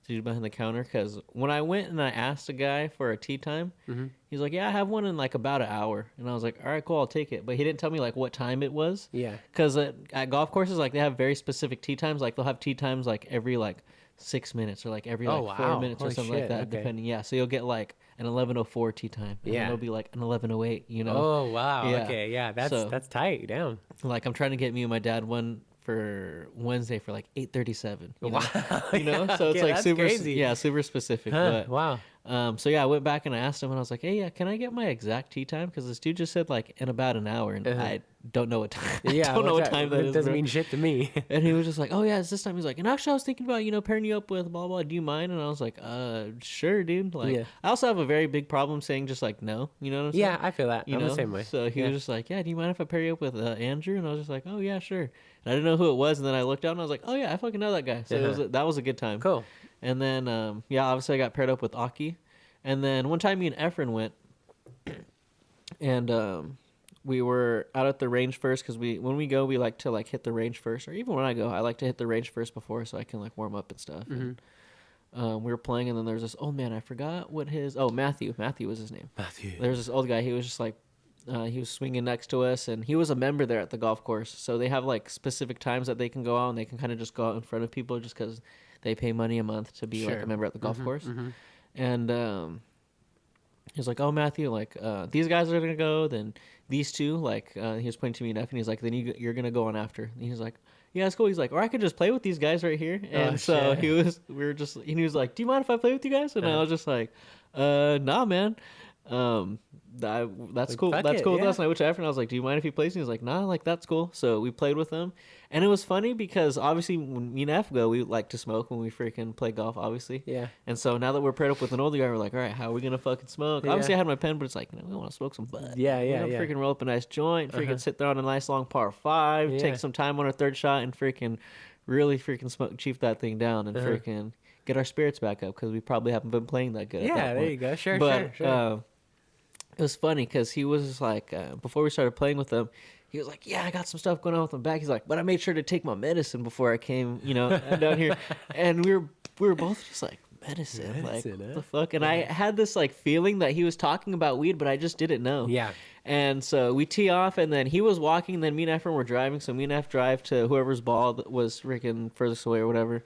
dude behind the counter, because when I went and I asked a guy for a tee time, Mhm. he's like, "Yeah, I have one in like about an hour," and I was like, "All right, cool, I'll take it." But he didn't tell me like what time it was. Yeah. Because at golf courses, like they have very specific tee times. Like they'll have tee times like every like 6 minutes or like every Oh, like wow. 4 minutes or Holy something shit, like that, okay. depending. Yeah, so you'll get like an 11:04 tee time. And Yeah. then it'll be like an 11:08. Oh wow. Yeah. Okay. Yeah. So- That's tight. Damn. Like I'm trying to get me and my dad one for Wednesday for like 8:37. Wow. So it's Yeah, like that's super, crazy. yeah, super specific. Huh, But wow. so yeah, I went back and I asked him, and I was like, "Hey, yeah, can I get my exact tee time? Because this dude just said like in about an hour, and Uh-huh. I don't know what time. Yeah. I don't know what what's time that that is. doesn't bro. mean shit to me. And he was just like, "Oh yeah, it's this time." He's like, "And actually, I was thinking about pairing you up with blah blah. Do you mind?" And I was like, Sure, dude." Like, Yeah. I also have a very big problem saying just like no. You know what I'm saying? Yeah, I feel that. You I'm know? the same way. So he Yeah. was just like, "Yeah, do you mind if I pair you up with Andrew?" And I was just like, "Oh yeah, sure." And I didn't know who it was, and then I looked out and I was like, "Oh yeah, I fucking know that guy." So that was a good time. Cool. And then yeah, obviously I got paired up with Aki, and then one time me and Efren went, and we were out at the range first, because when we go, we like to like hit the range first, or even when I go, I like to hit the range first before, so I can like warm up and stuff. And, we were playing, and then there's this old man. I forgot what Matthew was his name. Matthew. There's this old guy. He was just like, he was swinging next to us, and he was a member there at the golf course. So they have like specific times that they can go out, and they can kind of just go out in front of people just because they pay money a month to be like Sure. a member at the golf course. Mm-hmm. And he was like, "Oh, Matthew, like these guys are gonna go. Then these two, like he was pointing to me and F, and he's like, then you're gonna go on after." And he's like, "Yeah, it's cool." He's like, "Or I could just play with these guys right here." And so shit. he was like, "Do you mind if I play with you guys?" And I was just like, "Nah, man." That's Like, cool. fuck That's it, cool with yeah. us. And I went to Efren, and I was like, "Do you mind if he plays?" And he was like, "Nah, like that's cool." So we played with him, and it was funny because obviously when me and F go, we like to smoke when we freaking play golf, obviously. Yeah. And so now that we're paired up with an older guy, we're like, all right, how are we gonna fucking smoke? Yeah. Obviously, I had my pen, but it's like, we want to smoke some bud. Yeah, We're yeah, gonna yeah. freaking roll up a nice joint, freaking Uh-huh. sit there on a nice long par 5, Yeah. take some time on our third shot, and freaking really freaking chief that thing down and freaking get our spirits back up, because we probably haven't been playing that good. at Yeah, that there point. you go. Sure, But sure. it was funny because he was like, before we started playing with him, he was like, yeah, I got some stuff going on with my back. He's like, but I made sure to take my medicine before I came, down here. And we were both just like, medicine like, what the fuck? And I had this like feeling that he was talking about weed, but I just didn't know. Yeah. And so we tee off, and then he was walking, and then me and Efren were driving. So me and F drive to whoever's ball that was freaking furthest away or whatever.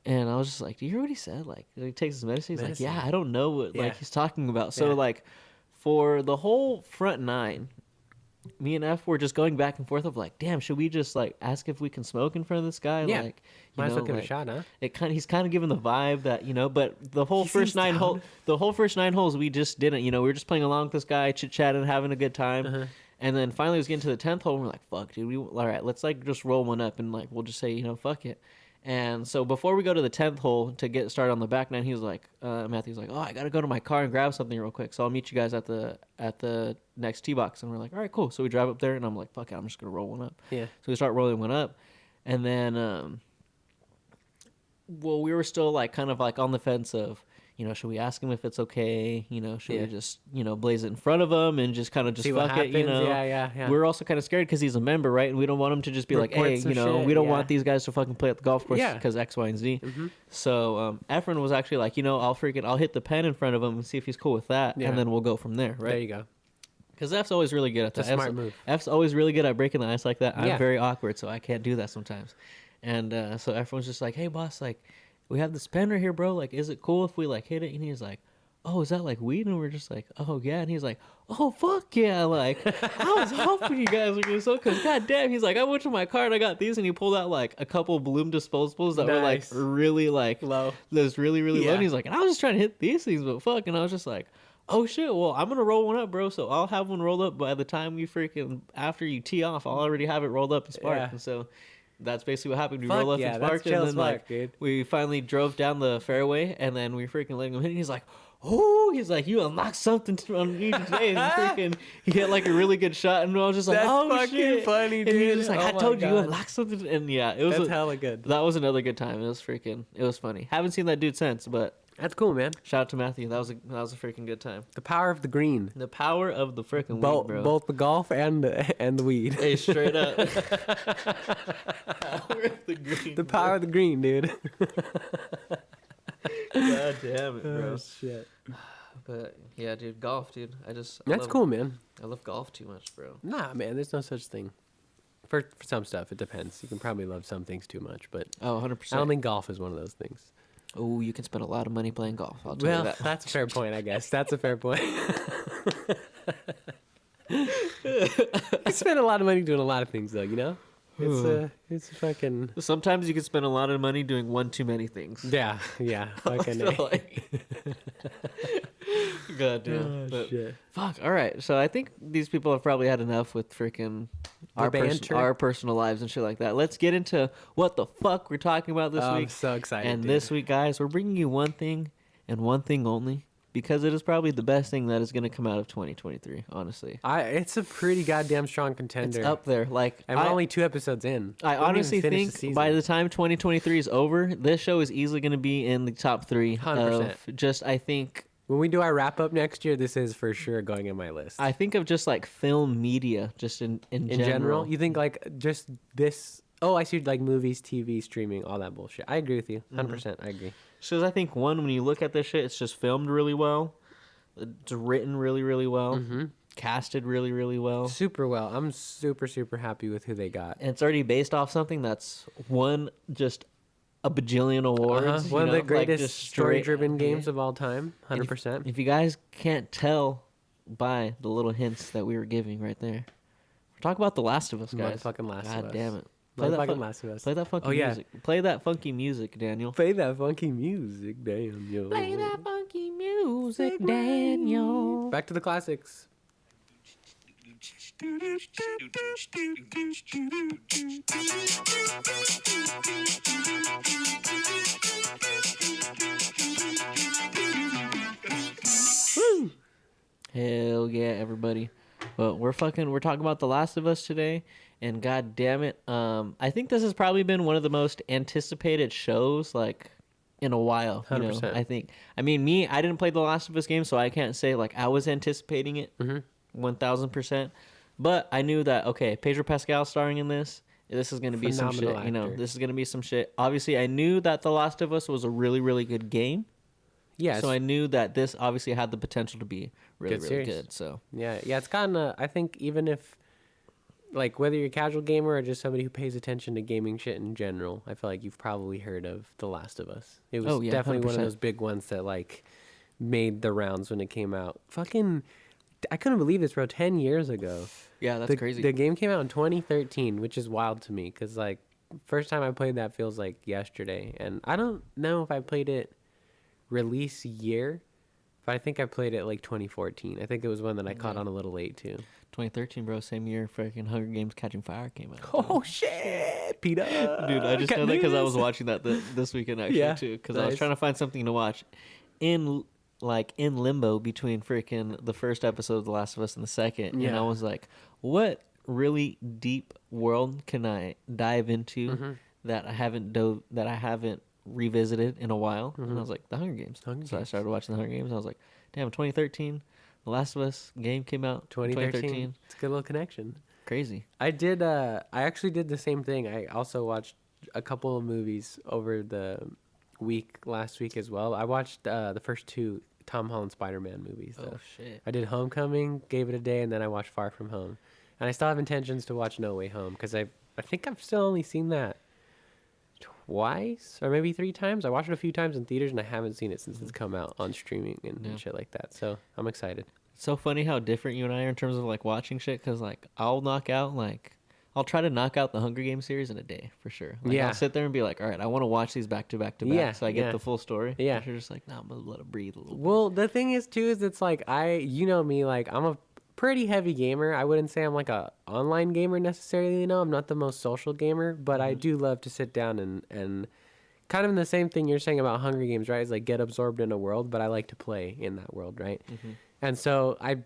And I was just like, do you hear what he said? Like, he takes his medicine. He's like, yeah, I don't know what like he's talking about. So like, for the whole front nine, me and F were just going back and forth of like, damn, should we just like ask if we can smoke in front of this guy? Yeah. Like, might as well give it a shot, huh? He's kind of giving the vibe that, but the whole first 9 holes we just didn't, we were just playing along with this guy, chit chatting, having a good time. And then finally it was getting to the 10th hole, and we're like, fuck, dude, all right, let's like just roll one up, and like we'll just say, fuck it. And so before we go to the 10th hole to get started on the back nine, he was like, Matthew's like, oh, I gotta go to my car and grab something real quick, so I'll meet you guys at the next tee box. And we're like, all right, cool. So we drive up there, and I'm like, fuck it, I'm just gonna roll one up. Yeah. So we start rolling one up, and then we were still like kind of like on the fence of, should we ask him if it's okay? Should we just, blaze it in front of him and just kind of just see fuck it? Yeah. We're also kind of scared because he's a member, right? And we don't want him to just be like, hey, we don't want these guys to fucking play at the golf course because X, Y, and Z. So Efren was actually like, I'll hit the pen in front of him and see if he's cool with that, and then we'll go from there, right? There you go. Because F's always really good at that. It's a smart move. F's always really good at breaking the ice like that. I'm very awkward, so I can't do that sometimes. And so everyone's just like, hey, boss, like, we have this pen right here, bro. Like, is it cool if we, like, hit it? And he's like, oh, is that, like, weed? And we're just like, oh, yeah. And he's like, oh, fuck yeah. Like, I was hoping you guys were going to so, because, goddamn, he's like, I went to my car and I got these. And he pulled out, like, a couple Bloom disposables that were, like, really, like, low. That's really, really low. And he's like, and I was just trying to hit these things, but fuck. And I was just like, oh, shit. Well, I'm going to roll one up, bro. So I'll have one rolled up by the time after you tee off, I'll already have it rolled up and sparked. Yeah. And so that's basically what happened. We roll up and sparked, and then like dude. We finally drove down the fairway, and then we freaking letting him hit. And he's like, "Oh!" He's like, "You unlocked something on you today." And freaking, he hit like a really good shot, and I was just like, that's "Oh fucking shit!" Funny, dude. And he was just like, "I told you unlocked something." And yeah, it was hella good. That was another good time. It was funny. Haven't seen that dude since, but that's cool, man. Shout out to Matthew. That was a freaking good time. The power of the green. The power of the freaking weed, bro. Both the golf and the weed. Hey, straight up. Power of the green. The power of the green, dude. God damn it, bro. Oh, shit. But yeah, dude, golf, dude. That's cool, man. I love golf too much, bro. Nah, man, there's no such thing. For some stuff, it depends. You can probably love some things too much, but 100%. I don't think golf is one of those things. Oh, you can spend a lot of money playing golf. I'll tell you that. That's a fair point, I guess. That's a fair point. You spend a lot of money doing a lot of things, though, It's fucking... Sometimes you can spend a lot of money doing one too many things. Yeah. Fucking God damn. Oh, but shit. Fuck, all right. So I think these people have probably had enough with freaking our personal lives and shit like that. Let's get into what the fuck we're talking about this week. I'm so excited, And this week, guys, we're bringing you one thing and one thing only, because it is probably the best thing that is going to come out of 2023, honestly. It's a pretty goddamn strong contender. It's up there. Like, and we're only 2 episodes in. I honestly think by the time 2023 is over, this show is easily going to be in the top 3 100%. Of just, I think... When we do our wrap-up next year, this is for sure going in my list. I think of just, like, film media, just in general. You think, like, just this... Oh, I see, like, movies, TV, streaming, all that bullshit. I agree with you. 100%. I agree. So I think, one, when you look at this shit, it's just filmed really well. It's written really, really well. Casted really, really well. Super well. I'm super, super happy with who they got. And it's already based off something that's won just a bajillion awards. One of the greatest story-driven games of all time. 100%. If you guys can't tell by the little hints that we were giving right there, we're talking about The Last of Us, guys. Motherfucking Last of Us. God damn it. Play that Last of Us. Play that funky music. Play that funky music, Daniel. Play that funky music, Daniel. Play that funky music, Daniel. Back to the classics. Woo! Hell yeah, everybody. But we're talking about The Last of Us today, and god damn it, I think this has probably been one of the most anticipated shows, like, in a while. 100%. I think. I mean, I didn't play The Last of Us game, so I can't say, like, I was anticipating it 1,000%. But I knew that, okay, Pedro Pascal starring in this. This is going to be some shit. Phenomenal You know, actor. this is going to be some shit. Obviously, I knew that The Last of Us was a really, really good game. Yes. So I knew that this obviously had the potential to be really, Good really series. good. So Yeah, it's gotten I think even if, like, whether you're a casual gamer or just somebody who pays attention to gaming shit in general, I feel like you've probably heard of The Last of Us. It was Oh, yeah, definitely one of 100%. those big ones that, like, made the rounds when it came out. Fucking, I couldn't believe this, bro. 10 years ago. yeah, that's crazy. The game came out in 2013, which is wild to me because, like, first time I played that feels like yesterday. And I don't know if I played it release year, but I think I played it like 2014. I think it was one that I caught on a little late too. 2013, bro. Same year freaking Hunger Games Catching Fire came out. Oh shit, Peter! Dude, I just know that because I was watching that this weekend actually Yeah, too. Because I was nice. trying to find something to watch in limbo between freaking the first episode of The Last of Us and the second, and Yeah. I was like, what really deep world can I dive into that I haven't revisited in a while? And I was like, The Hunger Games. So I started watching The Hunger Games. And I was like, damn, 2013, The Last of Us game came out. 2013. It's a good little connection. Crazy. I did. I actually did the same thing. I also watched a couple of movies over the last week as well. I watched the first two Tom Holland Spider-Man movies. Though. Oh shit. I did Homecoming, gave it a day, and then I watched Far From Home. And I still have intentions to watch No Way Home because I think I've still only seen that twice or maybe 3 times. I watched it a few times in theaters and I haven't seen it since it's come out on streaming and shit like that. So I'm excited. It's so funny how different you and I are in terms of like watching shit. Because like I'll try to knock out the Hunger Games series in a day for sure. Like, Yeah. I'll sit there and be like, all right, I want to watch these back to back to back, Yeah, so I get yeah. the full story. Yeah. But you're just like, no, I'm gonna let it breathe a little. Well, the thing is too is it's like you know me, like I'm a pretty heavy gamer. I wouldn't say I'm like a online gamer necessarily. You know, I'm not the most social gamer, but I do love to sit down and kind of in the same thing you're saying about Hunger Games, right? Is like get absorbed in a world, but I like to play in that world, right? And so I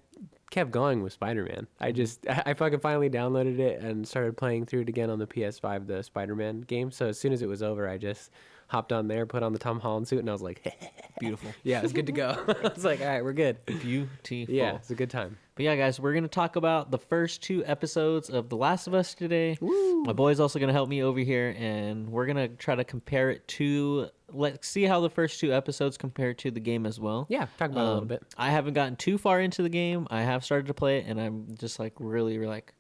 kept going with Spider-Man. I fucking finally downloaded it and started playing through it again on the PS5, the Spider-Man game. So as soon as it was over, I just hopped on there, put on the Tom Holland suit, and I was like, Beautiful. yeah, it was good to go. I was like, all right, we're good. Beautiful. Yeah, it's a good time. But yeah, guys, we're going to talk about the first 2 episodes of The Last of Us today. Woo. My boy's also going to help me over here, and we're going to try to compare it to... Let's see how the first 2 episodes compare to the game as well. Yeah, talk about it a little bit. I haven't gotten too far into the game. I have started to play it, and I'm just like really like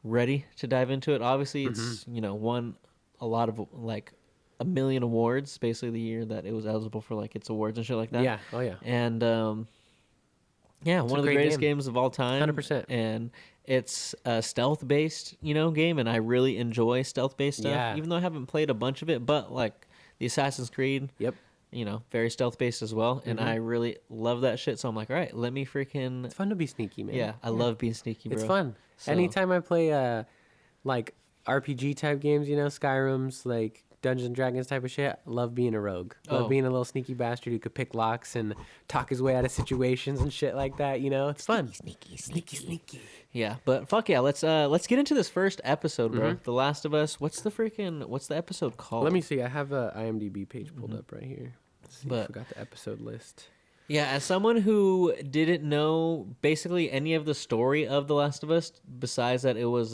ready to dive into it. Obviously, it's, won a lot of like a million awards basically the year that it was eligible for like its awards and shit like that. Yeah, oh yeah. And yeah, one of the greatest games of all time. 100%. And it's a stealth-based, game, and I really enjoy stealth-based stuff. Yeah. Even though I haven't played a bunch of it, but like the Assassin's Creed, Yep. very stealth-based as well. And I really love that shit. So I'm like, all right, let me freaking... It's fun to be sneaky, man. Yeah, I love being sneaky, bro. It's fun. So- Anytime I play like RPG type games, Skyrim's like Dungeons and Dragons type of shit, I love being a rogue. Love being a little sneaky bastard who could pick locks and talk his way out of situations and shit like that, It's fun. Sneaky. Yeah, but fuck yeah, let's get into this first episode, bro. The Last of Us. What's the episode called? Let me see. I have a IMDb page pulled up right here. Let's see. I But- forgot the episode list. Yeah, as someone who didn't know basically any of the story of The Last of Us, besides that it was,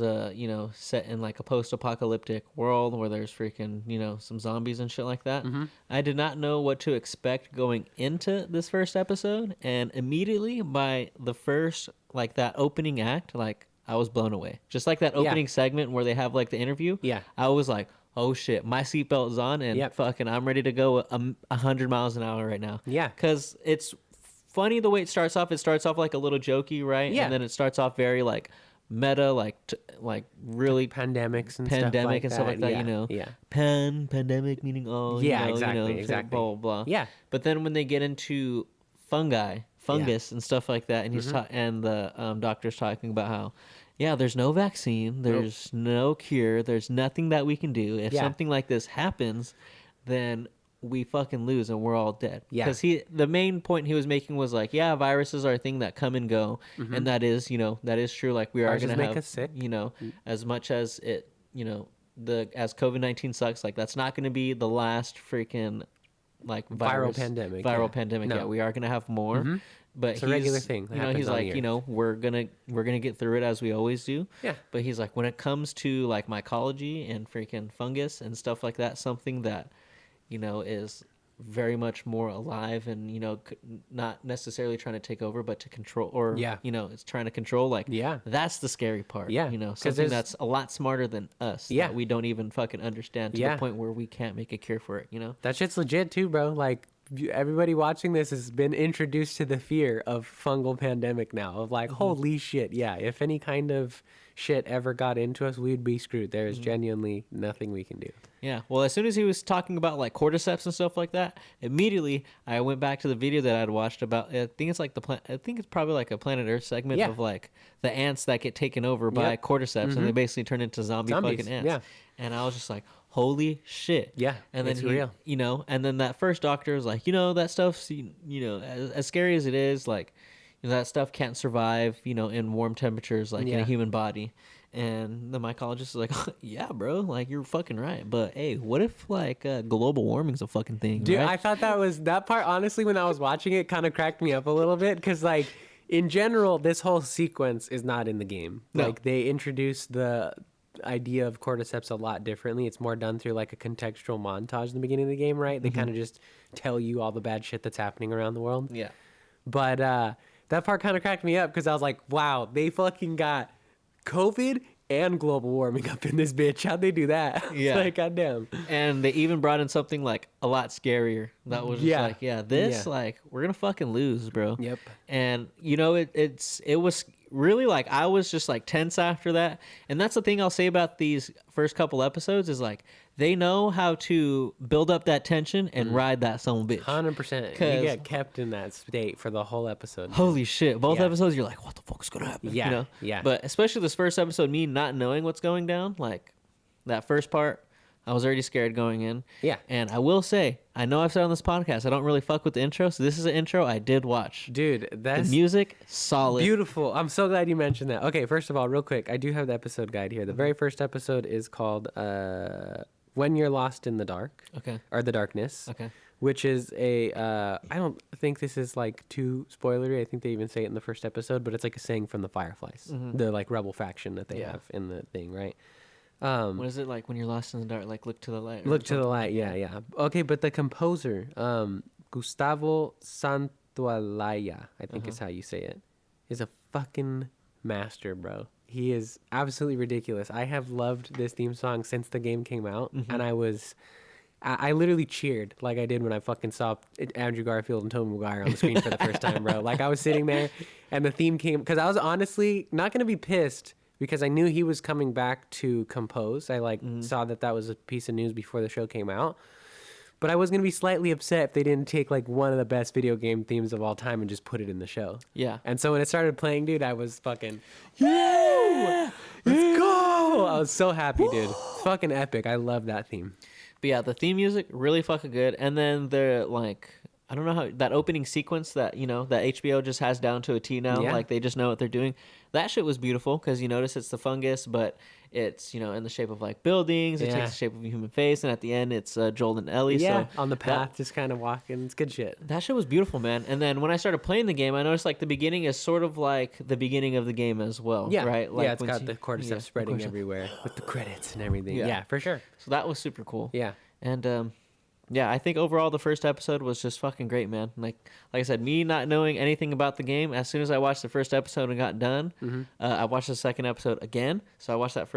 set in like a post-apocalyptic world where there's freaking, some zombies and shit like that. I did not know what to expect going into this first episode, and immediately by the first, like that opening act, like I was blown away. Just like that opening segment where they have like the interview. Yeah. I was like, oh shit, my seatbelt is on and fucking I'm ready to go 100 miles an hour right now. Yeah. Because it's funny the way it starts off. It starts off like a little jokey, right? Yeah. And then it starts off very like meta, like really Pandemics and pandemic stuff like that. Yeah. Yeah. Pandemic meaning all. Exactly. Blah, blah, blah. Yeah. But then when they get into fungus and stuff like that, and he's and the doctor's talking about how, yeah, there's no vaccine, there's no cure, there's nothing that we can do. If something like this happens, then we fucking lose and we're all dead. Yeah. Because the main point he was making was like, yeah, viruses are a thing that come and go, and that is true. Like we are Viruses gonna make have, us sick. as much as it, as COVID-19 sucks, like that's not gonna be the last freaking like Viral pandemic. Viral pandemic. No. Yeah, we are gonna have more, But It's a regular thing that you know, happens he's on like, the you know, we're gonna get through it as we always do. Yeah. But he's like, when it comes to like mycology and freaking fungus and stuff like that, something that, you know, is very much more alive and, you know, not necessarily trying to take over, but to control, or Yeah. you know, it's trying to control. Like, Yeah. that's the scary part. Yeah. You know, 'Cause something there's- that's a lot smarter than us. Yeah. That we don't even fucking understand to Yeah. the point where we can't make a cure for it. You know. That shit's legit too, bro. Like everybody watching this has been introduced to the fear of fungal pandemic now. Of like, holy shit, yeah. If any kind of shit ever got into us, we'd be screwed. There is genuinely nothing we can do. Yeah. Well, as soon as he was talking about like cordyceps and stuff like that, immediately I went back to the video that I'd watched about. I think it's like I think it's probably like a Planet Earth segment Yeah. of like the ants that get taken over by Yep. cordyceps, and they basically turn into Zombies, fucking ants. yeah. And I was just like, holy shit. Yeah, And then it's real. you know, and then that first doctor was like, you know, that stuff's, you know, as scary as it is, like, you know, that stuff can't survive, you know, in warm temperatures, like in Yeah. a human body. And the mycologist is like, yeah, bro, like you're fucking right. But hey, what if like global warming's a fucking thing, Dude, right? I thought that part, honestly, when I was watching it, kind of cracked me up a little bit. Because, like, in general, this whole sequence is not in the game. No. Like, they introduced the idea of cordyceps a lot differently. It's more done through, like, a contextual montage in the beginning of the game, right? They kind of just tell you all the bad shit that's happening around the world. Yeah. But that part kind of cracked me up because I was like, wow, they fucking got COVID and global warming up in this bitch. How'd they do that? Yeah. Like, goddamn. And they even brought in something like a lot scarier. That was just Yeah. like, yeah, this Yeah. like we're gonna fucking lose, bro. Yep. And you know, it was really like I was just like tense after that. And that's the thing I'll say about these first couple episodes is like they know how to build up that tension and ride that son of a bitch. 100%. You 'Cause- get kept in that state for the whole episode. Holy shit! Both Yeah. episodes, you're like, what the fuck is gonna happen? Yeah, You know? yeah. But especially this first episode, me not knowing what's going down, like that first part, I was already scared going in. Yeah. And I will say, I know I've said on this podcast, I don't really fuck with the intro, so this is an intro I did watch. Dude, The that's music, solid. beautiful. I'm so glad you mentioned that. Okay, first of all, real quick, I do have the episode guide here. The very first episode is called When You're Lost in the Dark. Okay. Or the Darkness. Okay. Which is a, I don't think this is like too spoilery. I think they even say it in the first episode, but it's like a saying from the Fireflies, the like rebel faction that they Yeah. have in the thing, right? What is it like when you're lost in the dark? Like look to the light. or Look to the something? light, yeah. Okay, but the composer, Gustavo Santaolalla, I think is how you say it, is a fucking master, bro. He is absolutely ridiculous. I have loved this theme song since the game came out, and I literally cheered like I did when I fucking saw Andrew Garfield and Tobey Maguire on the screen for the first time, bro. Like I was sitting there, and the theme came because I was honestly not gonna be pissed because I knew he was coming back to compose. I like saw that was a piece of news before the show came out, but I was gonna be slightly upset if they didn't take like one of the best video game themes of all time and just put it in the show. Yeah. And so when it started playing, dude, I was fucking yeah, let's go! I was so happy, dude. It's fucking epic. I love that theme. But yeah, the theme music really fucking good, and then the like, I don't know how that opening sequence that you know that HBO just has down to a T now. Yeah. Like they just know what they're doing. That shit was beautiful because you notice it's the fungus, but it's you know in the shape of like buildings. It Yeah. takes the shape of a human face, and at the end it's Joel and Ellie. Yeah, so on the that- path, just kind of walking. It's good shit. That shit was beautiful, man. And then when I started playing the game, I noticed like the beginning is sort of like the beginning of the game as well. Yeah, Right. Like yeah, it's when got you- the cordyceps yeah, the spreading cordyceps. everywhere with the credits and everything. Yeah. Yeah, for sure. So that was super cool. Yeah. And yeah, I think overall the first episode was just fucking great, man. Like I said, me not knowing anything about the game, as soon as I watched the first episode and got done, I watched the second episode again. So I watched that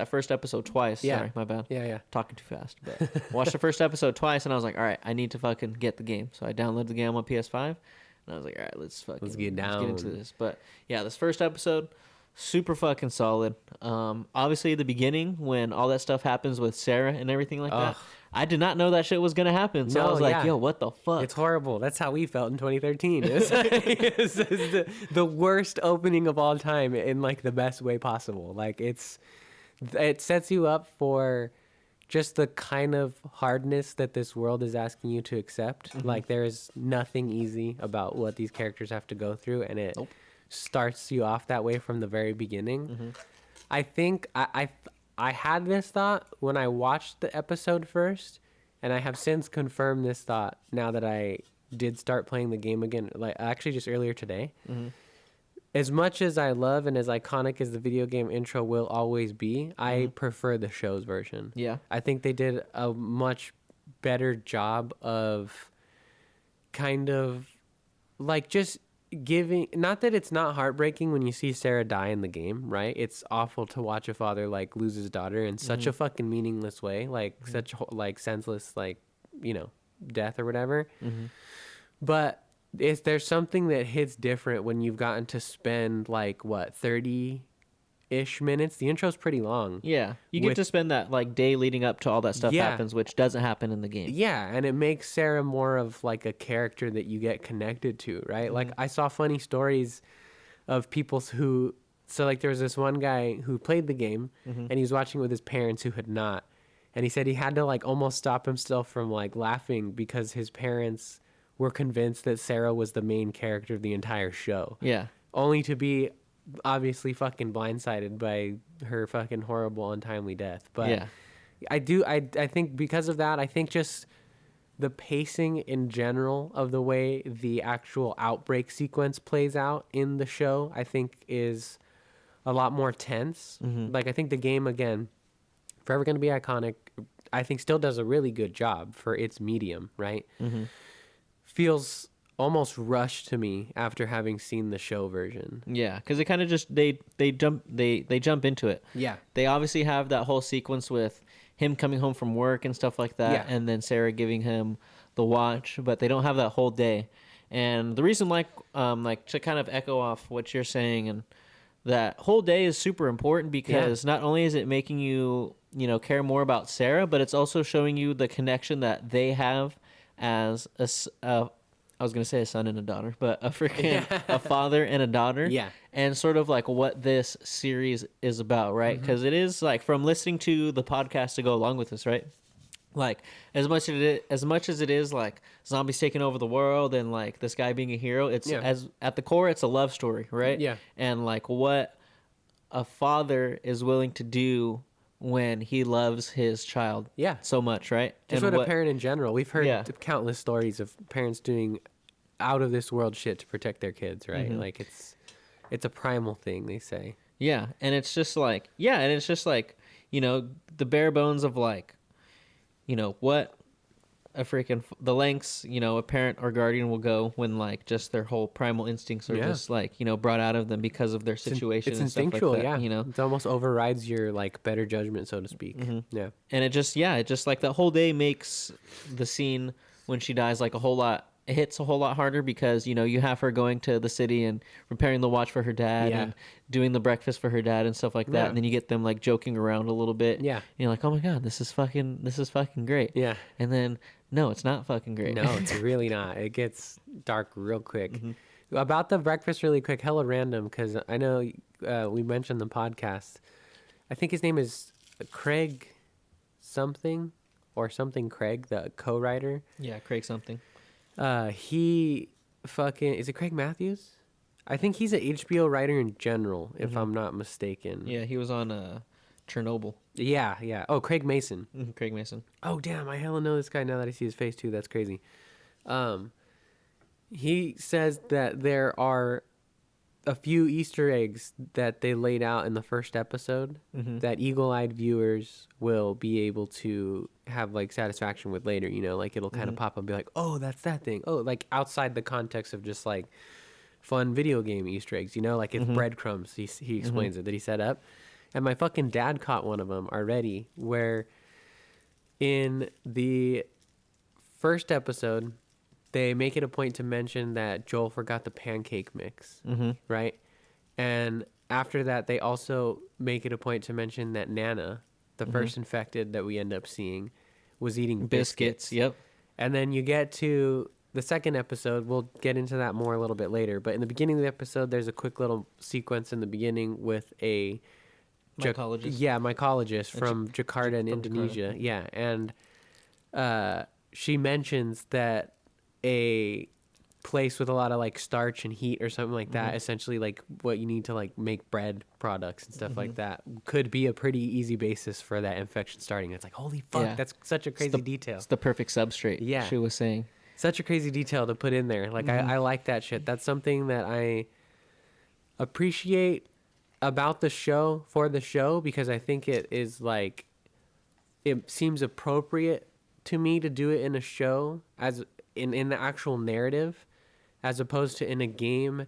first episode twice. Yeah. Sorry, my bad. Yeah, yeah. Talking too fast. But I watched the first episode twice, and I was like, all right, I need to fucking get the game. So I downloaded the game on my PS5, and I was like, all right, let's get into down. this. But yeah, this first episode, super fucking solid. Obviously the beginning when all that stuff happens with Sarah and everything like that. Ugh. I did not know that shit was gonna happen. So I No, was like, yeah. yo, what the fuck? It's horrible. That's how we felt in 2013. It's the worst opening of all time in like the best way possible. Like it sets you up for just the kind of hardness that this world is asking you to accept. Like there is nothing easy about what these characters have to go through, and it starts you off that way from the very beginning. I think I had this thought when I watched the episode first, and I have since confirmed this thought now that I did start playing the game again, like actually just earlier today. As much as I love and as iconic as the video game intro will always be, I prefer the show's version. Yeah. I think they did a much better job of kind of like just giving, not that it's not heartbreaking when you see Sarah die in the game, right? It's awful to watch a father like lose his daughter in such a fucking meaningless way, like such like senseless, like, you know, death or whatever. But there's something that hits different when you've gotten to spend like what 30-ish minutes. The intro's pretty long. Yeah, you get to spend that like day leading up to all that stuff happens, which doesn't happen in the game. Yeah, and it makes Sarah more of like a character that you get connected to, right? Like I saw funny stories of people who, so like there was this one guy who played the game and he was watching with his parents who had not, and he said he had to like almost stop himself from like laughing because his parents were convinced that Sarah was the main character of the entire show. Yeah. Only to be obviously fucking blindsided by her fucking horrible, untimely death. But yeah. I think because of that, I think just the pacing in general of the way the actual outbreak sequence plays out in the show, I think is a lot more tense. Like I think the game, again, forever going to be iconic, I think still does a really good job for its medium, right? Feels almost rushed to me after having seen the show version. Yeah, because it kind of just they jump into it. Yeah. They obviously have that whole sequence with him coming home from work and stuff like that, Yeah. and then Sarah giving him the watch, but they don't have that whole day. And the reason, like to kind of echo off what you're saying, and that whole day is super important because not only is it making you care more about Sarah, but it's also showing you the connection that they have as I was gonna say a son and a daughter, but a freaking a father and a daughter. Yeah. And sort of like what this series is about, right? Because it is like, from listening to the podcast to go along with this, right? Like as much as it is like zombies taking over the world and like this guy being a hero, it's as at the core it's a love story, right? Yeah. And like what a father is willing to do when he loves his child so much, right? Just and what a parent in general. We've heard countless stories of parents doing out of this world shit to protect their kids, right? Like it's a primal thing, they say. Yeah, and it's just like the bare bones of like what a freaking the lengths a parent or guardian will go when like just their whole primal instincts are just like brought out of them because of their situation. It's and instinctual, stuff like that, it almost overrides your like better judgment, so to speak. Yeah. And it just like that whole day makes the scene when she dies like it hits a whole lot harder because you have her going to the city and repairing the watch for her dad and doing the breakfast for her dad and stuff like that, and then you get them like joking around a little bit. And you're like, oh my god, this is fucking great. Yeah. And then no, it's not fucking great. No, it's really not. It gets dark real quick. About the breakfast, really quick, hella random, because I know we mentioned the podcast. I think his name is Craig something or something Craig, the co-writer. Yeah, Craig something. He fucking, is it Craig Matthews? I think he's an HBO writer in general, if I'm not mistaken. Yeah, he was on Chernobyl. Yeah. Oh, Craig Mason. Craig Mason. Oh, damn, I hella know this guy now that I see his face too. That's crazy. He says that there are a few Easter eggs that they laid out in the first episode that eagle-eyed viewers will be able to have like satisfaction with later, like it'll kind of pop up and be like, oh, that's that thing. Oh, like outside the context of just like fun video game Easter eggs, like it's breadcrumbs. He explains it that he set up. And my fucking dad caught one of them already, where in the first episode, they make it a point to mention that Joel forgot the pancake mix, right? And after that, they also make it a point to mention that Nana, the first infected that we end up seeing, was eating biscuits. Yep. And then you get to the second episode. We'll get into that more a little bit later. But in the beginning of the episode, there's a quick little sequence in the beginning with a mycologist. Mycologist from Jakarta in Indonesia. Jakarta. Yeah, and she mentions that a place with a lot of like starch and heat or something like that, essentially like what you need to like make bread products and stuff like that, could be a pretty easy basis for that infection starting. It's like, holy fuck, that's such a crazy detail. It's the perfect substrate. Yeah, she was saying. such a crazy detail to put in there. Like, I like that shit. That's something that I appreciate about the show, for the show, because I think it is like, it seems appropriate to me to do it in a show, as in the actual narrative, as opposed to in a game.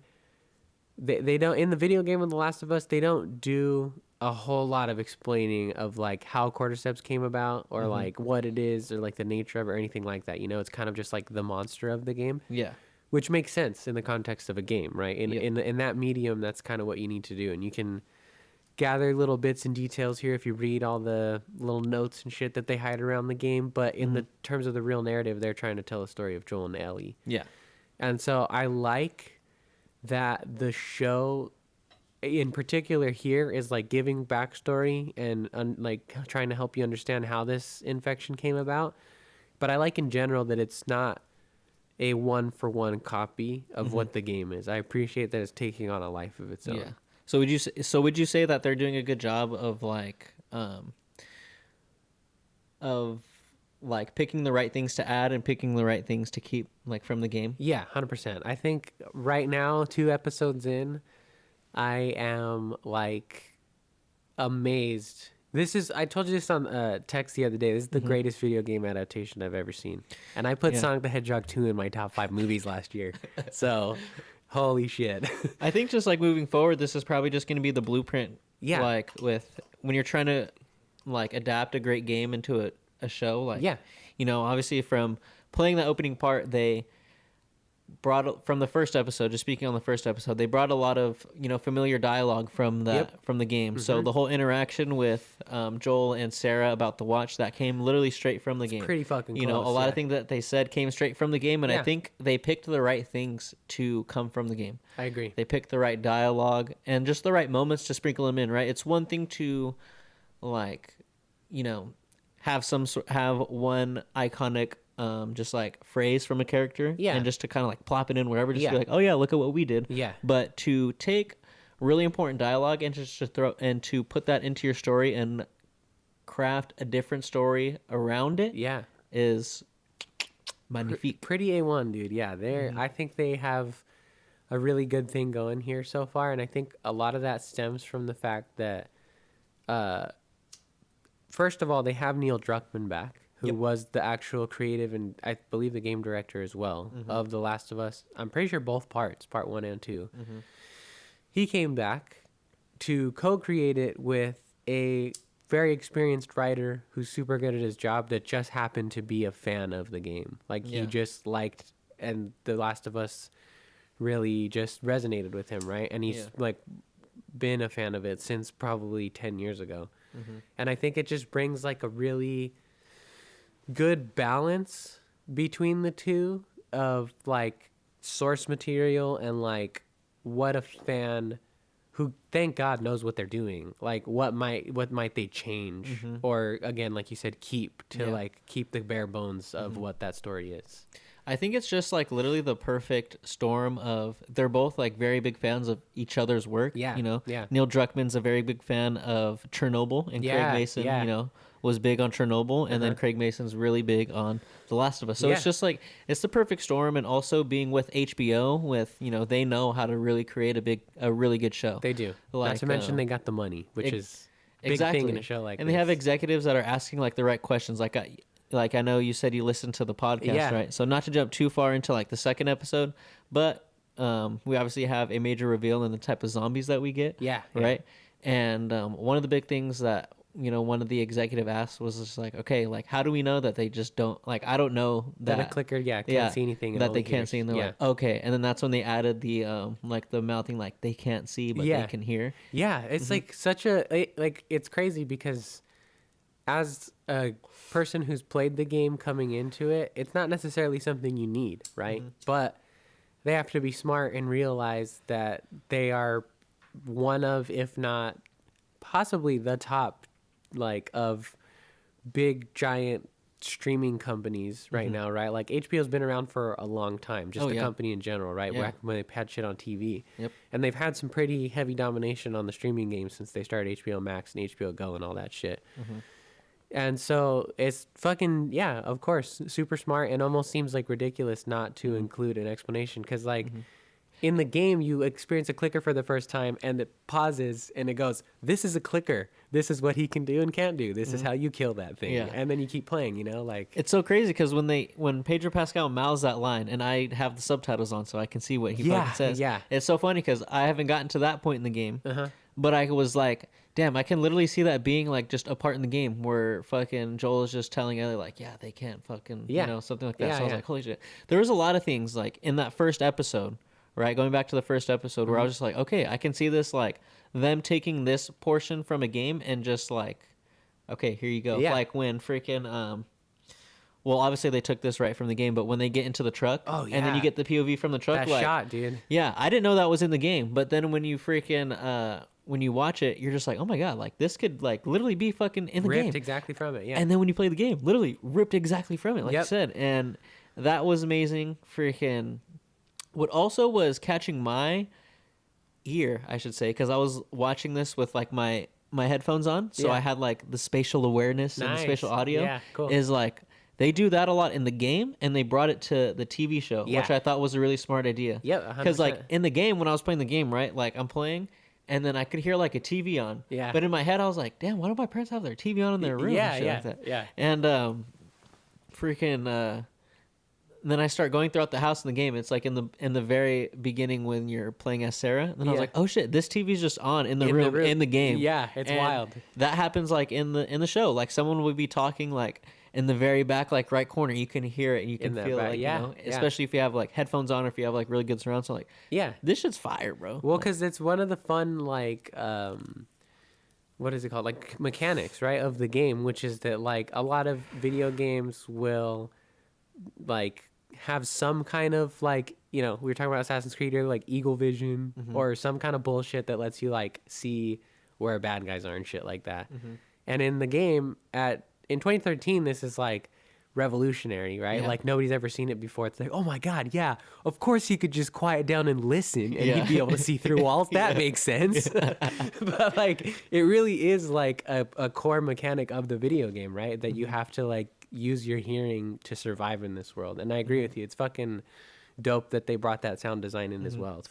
They don't, in the video game of The Last of Us, they don't do a whole lot of explaining of like how cordyceps came about, or like what it is, or like the nature of it, or anything like that. You know, it's kind of just like the monster of the game. Yeah. Which makes sense in the context of a game, right? In that medium, that's kind of what you need to do. And you can gather little bits and details here if you read all the little notes and shit that they hide around the game. But in the terms of the real narrative, they're trying to tell a story of Joel and Ellie. Yeah. And so I like that the show in particular here is like giving backstory and like trying to help you understand how this infection came about. But I like in general that it's not a one-for-one copy of what the game is. I appreciate that it's taking on a life of its own. Yeah. So would you say that they're doing a good job of like picking the right things to add and picking the right things to keep, like, from the game? Yeah, 100%. I think right now, 2 episodes in, I am like amazed. I told you this on text the other day. This is the greatest video game adaptation I've ever seen. And I put Sonic the Hedgehog 2 in my top 5 movies last year. So, holy shit. I think just like moving forward, this is probably just going to be the blueprint. Yeah. Like with when you're trying to like adapt a great game into a show. Like, you know, obviously from playing the opening part, they brought from the first episode, just speaking on the first episode, they brought a lot of, you know, familiar dialogue from the game. So the whole interaction with Joel and Sarah about the watch, that came literally straight from the game. Pretty fucking close. You know, a lot of things that they said came straight from the game, and I think they picked the right things to come from the game. I agree. They picked the right dialogue and just the right moments to sprinkle them in, right? It's one thing to, like, you know, have one iconic just like phrase from a character, and just to kind of like plop it in wherever, just be like, oh yeah, look at what we did. But to take really important dialogue and just to put that into your story and craft a different story around it, is magnifique. Pretty A1, dude. Yeah, I think they have a really good thing going here so far, and I think a lot of that stems from the fact that first of all, they have Neil Druckmann back, who was the actual creative and I believe the game director as well of The Last of Us. I'm pretty sure both parts, part 1 and 2. He came back to co-create it with a very experienced writer who's super good at his job that just happened to be a fan of the game. Like, he just liked, and The Last of Us really just resonated with him, right? And he's like been a fan of it since probably 10 years ago. And I think it just brings like a really good balance between the two of like source material and like what a fan who, thank God, knows what they're doing, like what might they change, or again, like you said, keep like keep the bare bones of what that story is. I think it's just like literally the perfect storm of, they're both like very big fans of each other's work. You know, Neil Druckmann's a very big fan of Chernobyl, and Craig Mason, you know, was big on Chernobyl, and then Craig Mason's really big on The Last of Us. So it's just like, it's the perfect storm, and also being with HBO, with, you know, they know how to really create a really good show. They do. Like, not to mention they got the money, which is a big thing in a show like this. And they have executives that are asking like the right questions. Like I know you said you listened to the podcast, right? So not to jump too far into like the second episode, but we obviously have a major reveal in the type of zombies that we get. Right. And one of the big things that, you know, one of the executive asked was just like, okay, like, how do we know that they just don't, like, I don't know that a clicker, can't see anything, that they can't see, and they're like, okay, and then that's when they added the like the mouthing, like they can't see but they can hear. It's like such a like, it's crazy because as a person who's played the game coming into it, it's not necessarily something you need, right? But they have to be smart and realize that they are one of, if not possibly the top, like, of big giant streaming companies right now, right? Like, HBO's been around for a long time, just the company in general, right? Back when they've had shit on TV. And they've had some pretty heavy domination on the streaming games since they started HBO Max and HBO Go and all that shit. And so it's fucking, yeah, of course, super smart, and almost seems like ridiculous not to include an explanation, because like in the game you experience a clicker for the first time and it pauses and it goes, this is a clicker, this is what he can do and can't do, this is how you kill that thing. Yeah. And then you keep playing, you know, like It's so crazy because when Pedro Pascal mouths that line, and I have the subtitles on so I can see what he fucking says. yeah. It's so funny because I haven't gotten to that point in the game, Uh-huh. but I was like, damn, I can literally see that being like just a part in the game where fucking Joel is just telling Ellie like, yeah, they can't fucking, you know, something like that. Yeah, So I was yeah. like, holy shit. There was a lot of things like in that first episode, right? Going back to the first episode where I was just like, okay, I can see this, like them taking this portion from a game and just like, okay, here you go. Yeah. Like when freaking, well, obviously they took this right from the game, but when they get into the truck, and then yeah. you get the POV from the truck, that like, shot, dude. yeah, I didn't know that was in the game, but then when you freaking, when you watch it, you're just like, oh my god, like this could like literally be fucking in the Ripped game. exactly from it, yeah. And then when you play the game, literally ripped exactly from it, like you said, and that was amazing. Freaking, what also was catching my ear, I should say, because I was watching this with like my headphones on, so I had like the spatial awareness and the spatial audio. Yeah, cool. Is like they do that a lot in the game, and they brought it to the TV show, which I thought was a really smart idea. Yep, because like 100%. in the game, when I was playing the game, right, like I'm playing. And then I could hear like a TV on. Yeah. But in my head, I was like, damn, why don't my parents have their TV on in their room? Yeah, and shit yeah, like that? yeah. And freaking then I start going throughout the house in the game. It's like in the very beginning when you're playing as Sarah. And then I was like, oh shit, this TV's just on in the room in the game. Yeah, it's And wild. that happens like in the show. Like someone would be talking like in the very back, like right corner. You can hear it and you can feel back, like, yeah, you know, yeah. especially if you have like headphones on or if you have like really good surround sound. Like, Yeah. this shit's fire, bro. Well, because it's one of the fun, like, what is it called? Like, mechanics, right, of the game, which is that, like, a lot of video games will, like, have some kind of, like, you know, we were talking about Assassin's Creed here, like, Eagle Vision or some kind of bullshit that lets you, like, see where bad guys are and shit like that. And in the game, in 2013, this is, like, revolutionary, right? Yeah. Like nobody's ever seen it before. It's like, oh my god, yeah, of course he could just quiet down and listen and he'd be able to see through walls. That makes sense. But like it really is like a core mechanic of the video game, right? That you have to like use your hearing to survive in this world. And I agree with you, it's fucking dope that they brought that sound design in as well.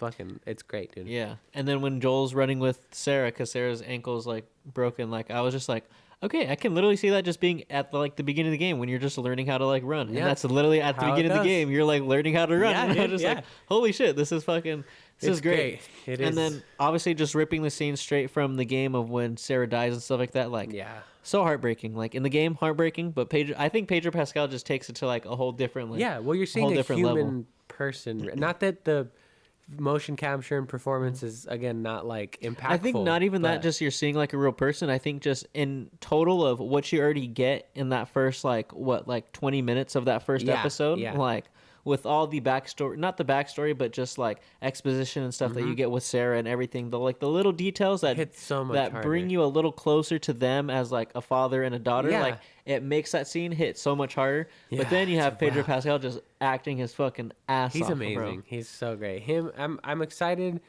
It's great, dude. Yeah. And then when Joel's running with Sarah, because Sarah's ankle's like broken, like I was just like, okay, I can literally see that just being at the beginning of the game when you're just learning how to like run. And that's literally at the How it beginning of the goes. game. You're like learning how to run. Yeah, and I dude, was just like, holy shit, this is It's great. It And is. then obviously just ripping the scene straight from the game of when Sarah dies and stuff like that. Like, Yeah. so heartbreaking. Like in the game, heartbreaking, but I think Pedro Pascal just takes it to like a whole different like, Yeah, well, you're seeing whole a different human level. person. Not that the motion capture and performance is again not like impactful. I think not even that, but- just you're seeing like a real person. I think just in total of what you already get in that first like 20 minutes of that first episode, yeah. like with all the backstory, not the backstory, but just like exposition and stuff that you get with Sarah and everything, the little details that Hits so much that harder. bring you a little closer to them as like a father and a daughter. Yeah. Like it makes that scene hit so much harder. Yeah, But then you have it's Pedro wild. Pascal just acting his fucking ass He's off, amazing. bro. He's so great. I'm excited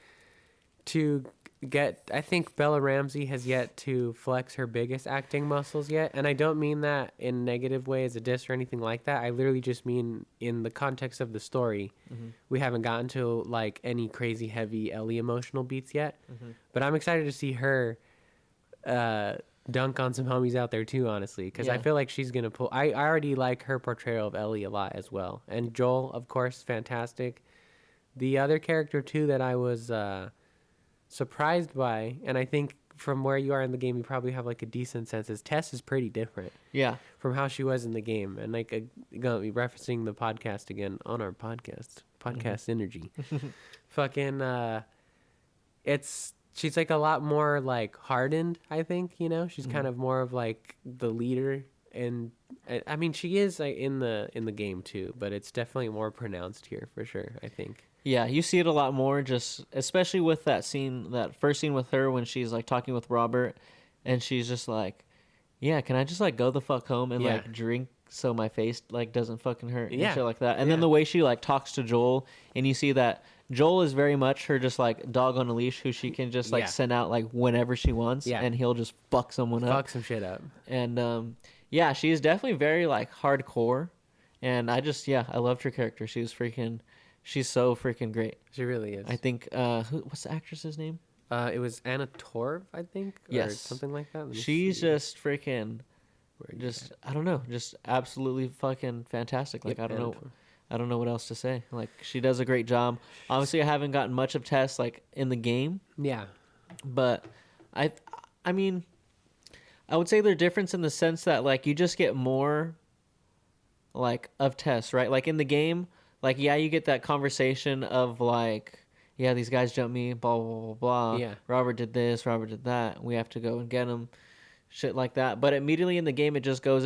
to get. I think Bella Ramsey has yet to flex her biggest acting muscles yet, and I don't mean that in a negative way as a diss or anything like that. I literally just mean in the context of the story. We haven't gotten to like any crazy heavy Ellie emotional beats yet, but I'm excited to see her dunk on some homies out there too, honestly, because I Yeah. feel like she's gonna pull. I already like her portrayal of Ellie a lot as well, and Joel, of course, fantastic. The other character too that I was surprised by, and I think from where you are in the game, you probably have like a decent sense, is Tess is pretty different Yeah. from how she was in the game, and like gonna be referencing the podcast again on our podcast energy. Fucking she's like a lot more like hardened, I think, you know. She's kind of more of like the leader, and I mean she is like, in the game too, but it's definitely more pronounced here for sure, I think. Yeah, you see it a lot more, just especially with that first scene with her when she's like talking with Robert, and she's just like, "Yeah, can I just like go the fuck home and Yeah. like drink so my face like doesn't fucking hurt and Yeah. shit like that. And then the way she like talks to Joel, and you see that Joel is very much her just like dog on a leash who she can just like send out like whenever she wants, and he'll just fuck someone up. Fuck some shit up. And yeah, she's definitely very like hardcore, and I loved her character. She's so freaking great. She really is. I think what's the actress's name? It was Anna Torv, I think, or something like that. She's just freaking, just I don't know, just absolutely fucking fantastic. Like I don't know what else to say. Like she does a great job. Obviously, I haven't gotten much of Tess like in the game. Yeah, but I mean, I would say they're different in the sense that like you just get more like of Tess, right? Like in the game, like yeah, you get that conversation of like, yeah, these guys jumped me, blah blah blah blah. Yeah. Robert did this, Robert did that. We have to go and get him, shit like that. But immediately in the game, it just goes